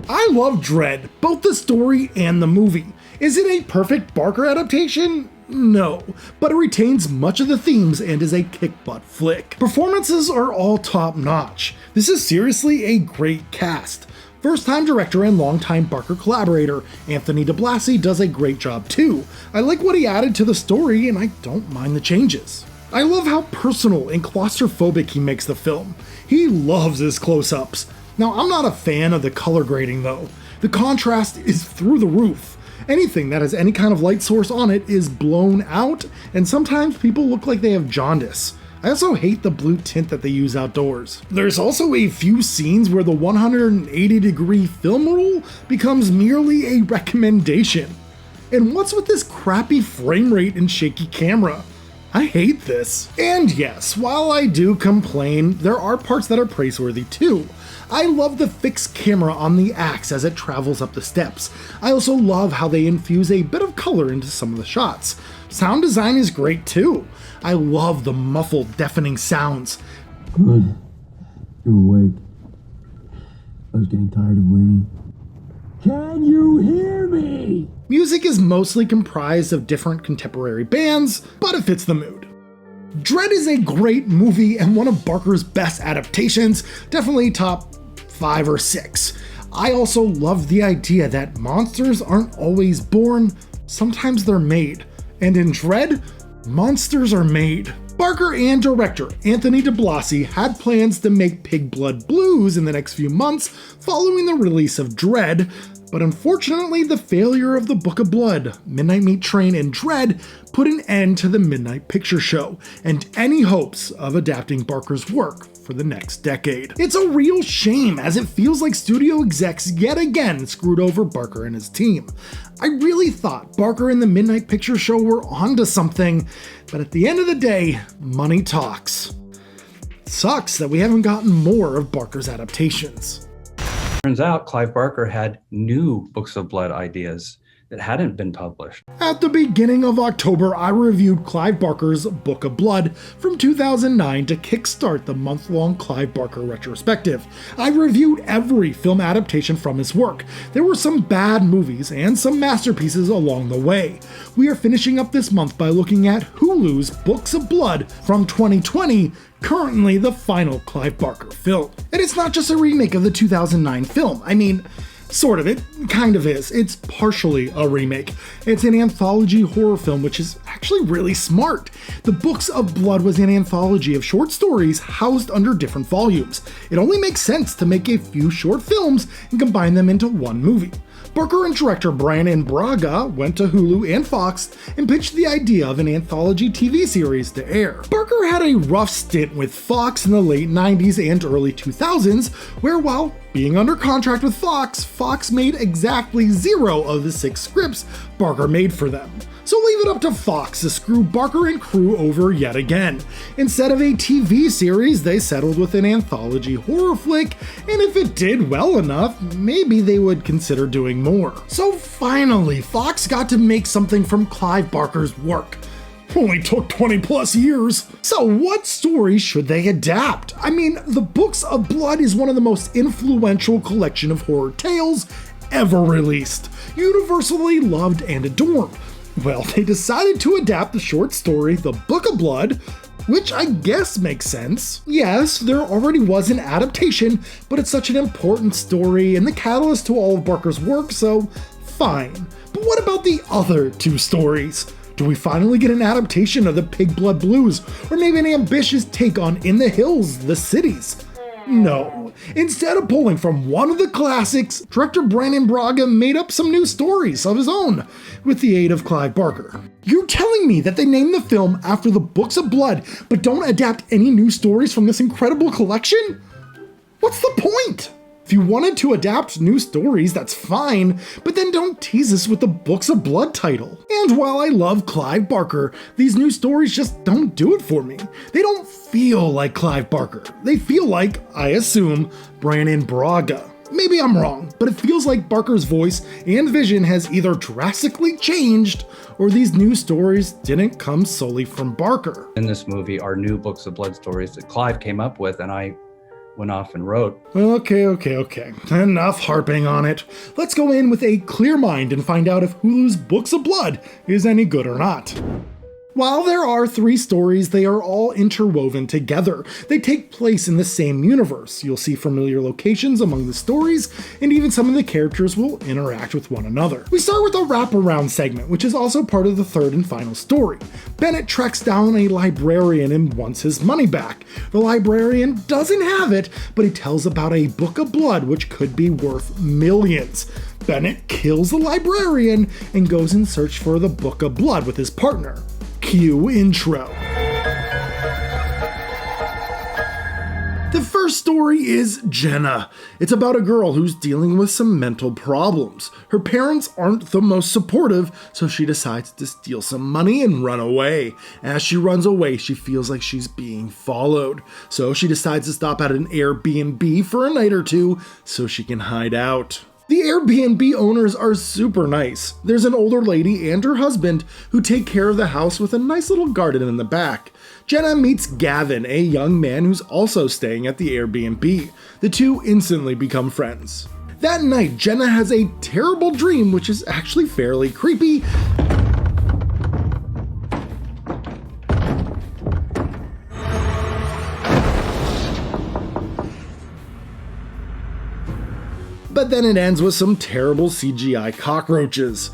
I love Dread, both the story and the movie. Is it a perfect Barker adaptation? No, but it retains much of the themes and is a kick-butt flick. Performances are all top-notch. This is seriously a great cast. First-time director and longtime Barker collaborator Anthony DiBlasi does a great job too. I like what he added to the story and I don't mind the changes. I love how personal and claustrophobic he makes the film. He loves his close-ups. Now, I'm not a fan of the color grading though. The contrast is through the roof. Anything that has any kind of light source on it is blown out, and sometimes people look like they have jaundice. I also hate the blue tint that they use outdoors. There's also a few scenes where the 180-degree film rule becomes merely a recommendation. And what's with this crappy frame rate and shaky camera? I hate this. And yes, while I do complain, there are parts that are praiseworthy too. I love the fixed camera on the axe as it travels up the steps. I also love how they infuse a bit of color into some of the shots. Sound design is great too. I love the muffled, deafening sounds. Good. You're awake. I was getting tired of waiting. Can you hear me? Music is mostly comprised of different contemporary bands, but it fits the mood. Dredd is a great movie and one of Barker's best adaptations, definitely top 5 or 6. I also love the idea that monsters aren't always born, sometimes they're made. And in Dredd, monsters are made. Barker and director Anthony DiBlasi had plans to make Pig Blood Blues in the next few months following the release of Dredd, but unfortunately the failure of the Book of Blood, Midnight Meat Train, and Dredd put an end to the Midnight Picture Show and any hopes of adapting Barker's work for the next decade. It's a real shame, as it feels like studio execs yet again screwed over Barker and his team. I really thought Barker and the Midnight Picture Show were onto something, but at the end of the day, money talks. It sucks that we haven't gotten more of Barker's adaptations. Turns out Clive Barker had new Books of Blood ideas that hadn't been published. At the beginning of October, I reviewed Clive Barker's Book of Blood from 2009 to kickstart the month-long Clive Barker retrospective. I reviewed every film adaptation from his work. There were some bad movies and some masterpieces along the way. We are finishing up this month by looking at Hulu's Books of Blood from 2020, currently the final Clive Barker film. And it's not just a remake of the 2009 film. I mean, sort of, it kind of is. It's partially a remake. It's an anthology horror film, which is actually really smart. The Books of Blood was an anthology of short stories housed under different volumes. It only makes sense to make a few short films and combine them into one movie. Barker and director Brian Braga went to Hulu and Fox and pitched the idea of an anthology TV series to air. Barker had a rough stint with Fox in the late 90s and early 2000s, where while being under contract with Fox, Fox made exactly 0 of the 6 scripts Barker made for them. So leave it up to Fox to screw Barker and crew over yet again. Instead of a TV series, they settled with an anthology horror flick, and if it did well enough, maybe they would consider doing more. So finally, Fox got to make something from Clive Barker's work. Only took 20 plus years. So what stories should they adapt? I mean, the Books of Blood is one of the most influential collection of horror tales ever released, universally loved and adored. Well, they decided to adapt the short story, The Book of Blood, which I guess makes sense. Yes, there already was an adaptation, but it's such an important story and the catalyst to all of Barker's work, so fine. But what about the other 2 stories? Do we finally get an adaptation of the Pig Blood Blues, or maybe an ambitious take on In the Hills, The Cities? No. Instead of pulling from one of the classics, director Brian Braga made up some new stories of his own, with the aid of Clive Barker. You're telling me that they named the film after the Books of Blood, but don't adapt any new stories from this incredible collection? What's the point? If you wanted to adapt new stories, that's fine, but then don't tease us with the Books of Blood title. And while I love Clive Barker, these new stories just don't do it for me. They don't feel like Clive Barker. They feel like, I assume, Brian Braga. Maybe I'm wrong, but it feels like Barker's voice and vision has either drastically changed, or these new stories didn't come solely from Barker. In this movie are new Books of Blood stories that Clive came up with, and I went off and wrote. Okay. Enough harping on it. Let's go in with a clear mind and find out if Hulu's Books of Blood is any good or not. While there are 3 stories, they are all interwoven together. They take place in the same universe. You'll see familiar locations among the stories, and even some of the characters will interact with one another. We start with a wraparound segment, which is also part of the 3rd and final story. Bennett tracks down a librarian and wants his money back. The librarian doesn't have it, but he tells about a Book of Blood which could be worth millions. Bennett kills the librarian and goes in search for the Book of Blood with his partner. Cue intro. The first story is Jenna. It's about a girl who's dealing with some mental problems. Her parents aren't the most supportive, so she decides to steal some money and run away. As she runs away, she feels like she's being followed. So she decides to stop at an Airbnb for a night or two so she can hide out. The Airbnb owners are super nice. There's an older lady and her husband who take care of the house with a nice little garden in the back. Jenna meets Gavin, a young man who's also staying at the Airbnb. The two instantly become friends. That night, Jenna has a terrible dream, which is actually fairly creepy. But then it ends with some terrible CGI cockroaches.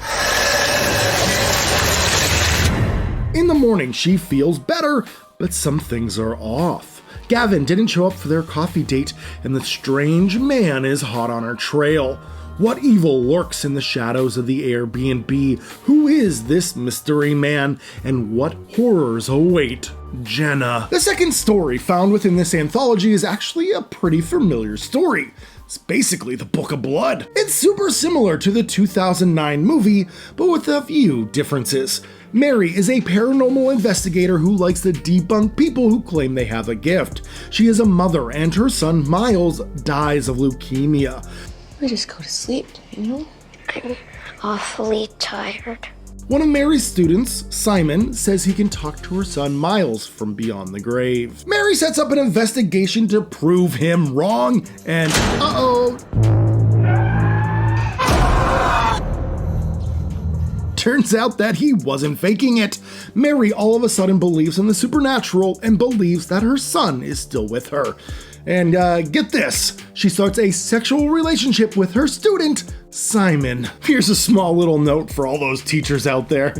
In the morning, she feels better, but some things are off. Gavin didn't show up for their coffee date, and the strange man is hot on her trail. What evil lurks in the shadows of the Airbnb? Who is this mystery man, and what horrors await Jenna? The second story found within this anthology is actually a pretty familiar story. It's basically the Book of Blood. It's super similar to the 2009 movie, but with a few differences. Mary is a paranormal investigator who likes to debunk people who claim they have a gift. She is a mother, and her son Miles dies of leukemia. We just go to sleep, you know? I'm awfully tired. One of Mary's students, Simon, says he can talk to her son Miles from beyond the grave. Mary sets up an investigation to prove him wrong, and uh-oh. Turns out that he wasn't faking it. Mary all of a sudden believes in the supernatural and believes that her son is still with her. And get this, she starts a sexual relationship with her student, Simon. Here's a small little note for all those teachers out there.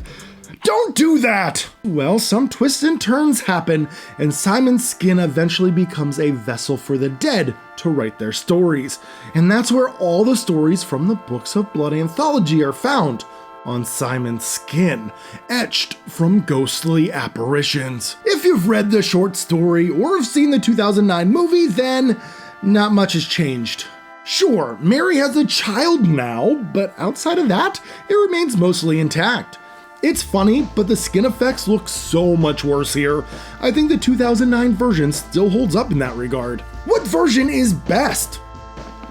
Don't do that! Well, some twists and turns happen, and Simon's skin eventually becomes a vessel for the dead to write their stories. And that's where all the stories from the Books of Blood anthology are found. On Simon's skin, etched from ghostly apparitions. If you've read the short story or have seen the 2009 movie, then not much has changed. Sure, Mary has a child now, but outside of that, it remains mostly intact. It's funny, but the skin effects look so much worse here. I think the 2009 version still holds up in that regard. What version is best?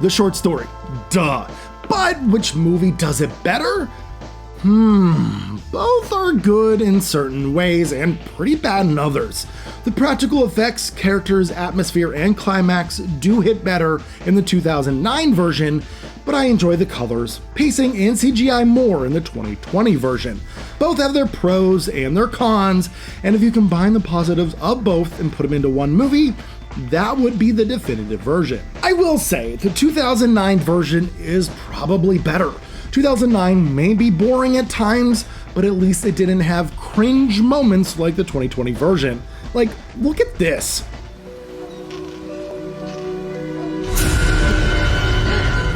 The short story, duh. But which movie does it better? Both are good in certain ways and pretty bad in others. The practical effects, characters, atmosphere, and climax do hit better in the 2009 version, but I enjoy the colors, pacing, and CGI more in the 2020 version. Both have their pros and their cons, and if you combine the positives of both and put them into one movie, that would be the definitive version. I will say, the 2009 version is probably better. 2009 may be boring at times, but at least it didn't have cringe moments like the 2020 version. Like, look at this.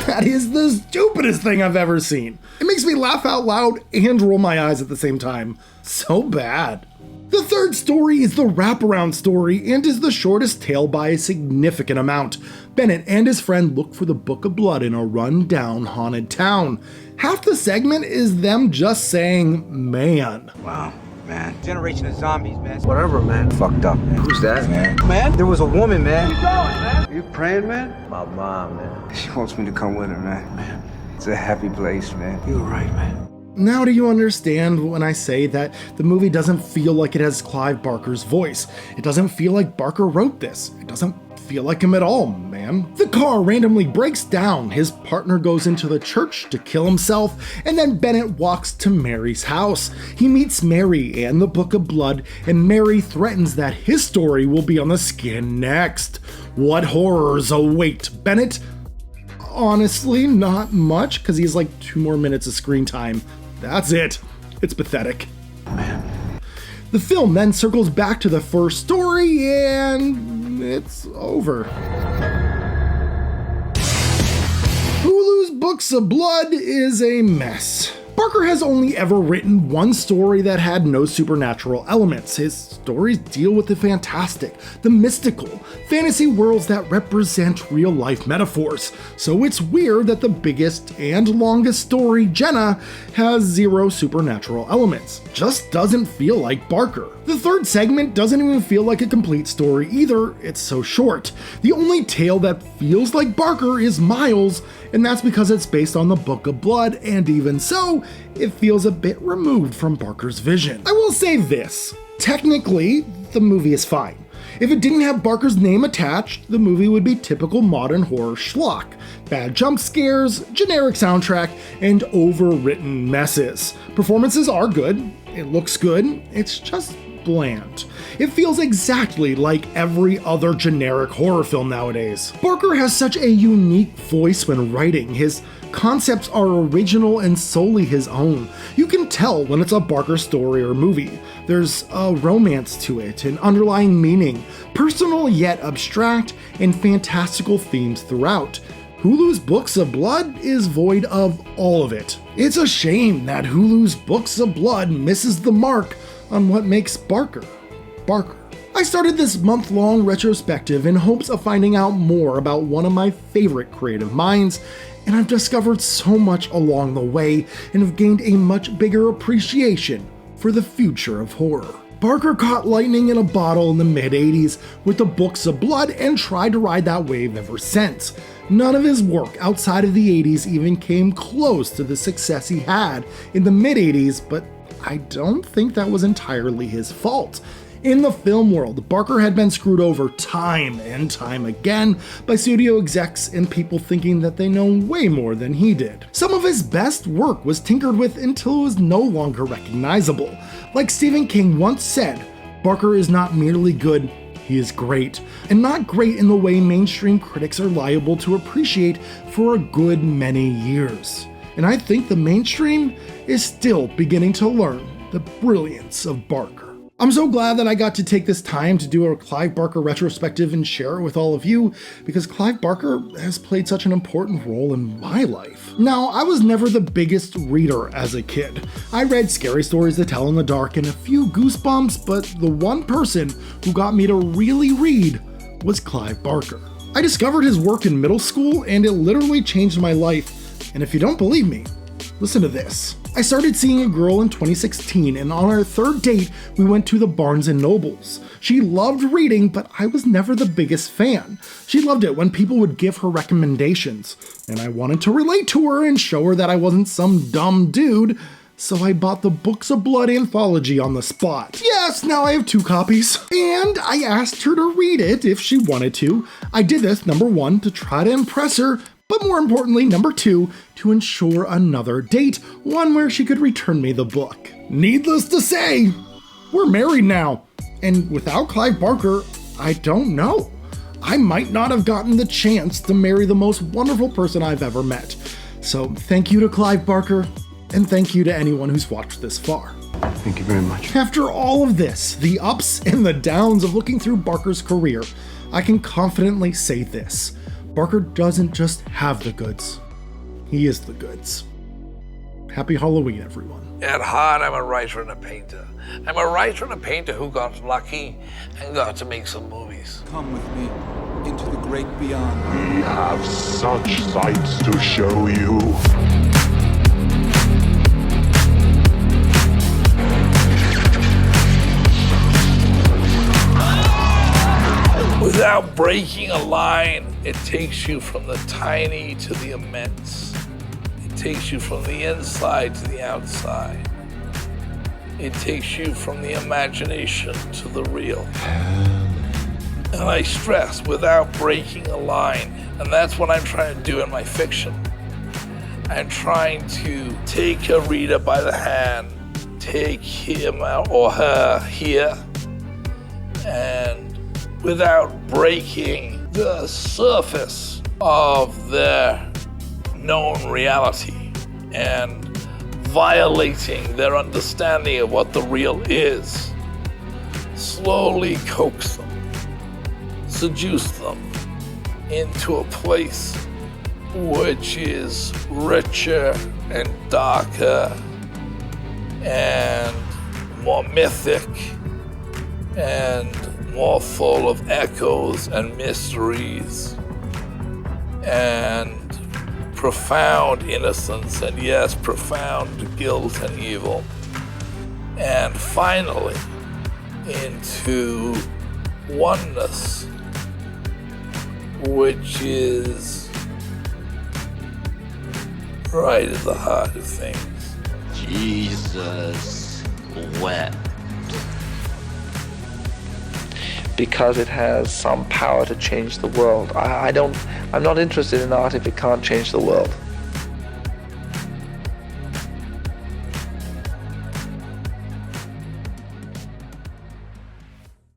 That is the stupidest thing I've ever seen. It makes me laugh out loud and roll my eyes at the same time. So bad. The third story is the wraparound story and is the shortest tale by a significant amount. Bennett and his friend look for the Book of Blood in a run-down haunted town. Half the segment is them just saying, man. Wow, man. Generation of zombies, man. Whatever, man. Fucked up, man. Who's that, man? Man, there was a woman, man. Where you going, man? You praying, man? My mom, man. She wants me to come with her, man. Man, it's a happy place, man. You're right, man. Now do you understand when I say that the movie doesn't feel like it has Clive Barker's voice? It doesn't feel like Barker wrote this. It doesn't feel like him at all, man. The car randomly breaks down, his partner goes into the church to kill himself, and then Bennett walks to Mary's house. He meets Mary and the Book of Blood, and Mary threatens that his story will be on the skin next. What horrors await Bennett? Honestly, not much, because he has like 2 more minutes of screen time. That's it. It's pathetic. Man. The film then circles back to the first story, and it's over. Hulu's Books of Blood is a mess. Barker has only ever written one story that had no supernatural elements. His stories deal with the fantastic, the mystical, fantasy worlds that represent real-life metaphors. So it's weird that the biggest and longest story, Jenna, has zero supernatural elements. Just doesn't feel like Barker. The third segment doesn't even feel like a complete story either, it's so short. The only tale that feels like Barker is Miles, and that's because it's based on the Book of Blood, and even so, it feels a bit removed from Barker's vision. I will say this, technically, the movie is fine. If it didn't have Barker's name attached, the movie would be typical modern horror schlock. Bad jump scares, generic soundtrack, and overwritten messes. Performances are good, it looks good, it's just bland. It feels exactly like every other generic horror film nowadays. Barker has such a unique voice when writing. His concepts are original and solely his own. You can tell when it's a Barker story or movie. There's a romance to it, an underlying meaning, personal yet abstract, and fantastical themes throughout. Hulu's Books of Blood is void of all of it. It's a shame that Hulu's Books of Blood misses the mark on what makes Barker, Barker. I started this month-long retrospective in hopes of finding out more about one of my favorite creative minds, and I've discovered so much along the way and have gained a much bigger appreciation for the future of horror. Barker caught lightning in a bottle in the mid-80s with the Books of Blood and tried to ride that wave ever since. None of his work outside of the 80s even came close to the success he had in the mid-80s, but I don't think that was entirely his fault. In the film world, Barker had been screwed over time and time again by studio execs and people thinking that they know way more than he did. Some of his best work was tinkered with until it was no longer recognizable. Like Stephen King once said, Barker is not merely good, he is great. And not great in the way mainstream critics are liable to appreciate for a good many years. And I think the mainstream is still beginning to learn the brilliance of Barker. I'm so glad that I got to take this time to do a Clive Barker retrospective and share it with all of you, because Clive Barker has played such an important role in my life. Now, I was never the biggest reader as a kid. I read Scary Stories to Tell in the Dark and a few Goosebumps, but the one person who got me to really read was Clive Barker. I discovered his work in middle school and it literally changed my life. And if you don't believe me, listen to this. I started seeing a girl in 2016, and on our third date, we went to the Barnes & Nobles. She loved reading, but I was never the biggest fan. She loved it when people would give her recommendations, and I wanted to relate to her and show her that I wasn't some dumb dude, so I bought the Books of Blood anthology on the spot. Yes, now I have 2 copies, and I asked her to read it if she wanted to. I did this, number 1, to try to impress her, but more importantly, number 2, to ensure another date, one where she could return me the book. Needless to say, we're married now, and without Clive Barker, I don't know. I might not have gotten the chance to marry the most wonderful person I've ever met. So thank you to Clive Barker, and thank you to anyone who's watched this far. Thank you very much. After all of this, the ups and the downs of looking through Barker's career, I can confidently say this. Barker doesn't just have the goods, he is the goods. Happy Halloween, everyone. At heart, I'm a writer and a painter. I'm a writer and a painter who got lucky and got to make some movies. Come with me into the great beyond. We have such sights to show you. Without breaking a line, it takes you from the tiny to the immense. It takes you from the inside to the outside. It takes you from the imagination to the real. And I stress, without breaking a line. And that's what I'm trying to do in my fiction. I'm trying to take a reader by the hand, take him or her here, and without breaking the surface of their known reality and violating their understanding of what the real is, slowly coax them, seduce them into a place which is richer and darker and more mythic and more full of echoes and mysteries and profound innocence and, yes, profound guilt and evil. And finally, into oneness, which is right at the heart of things. Jesus wept. Because it has some power to change the world. I'm not interested in art if it can't change the world.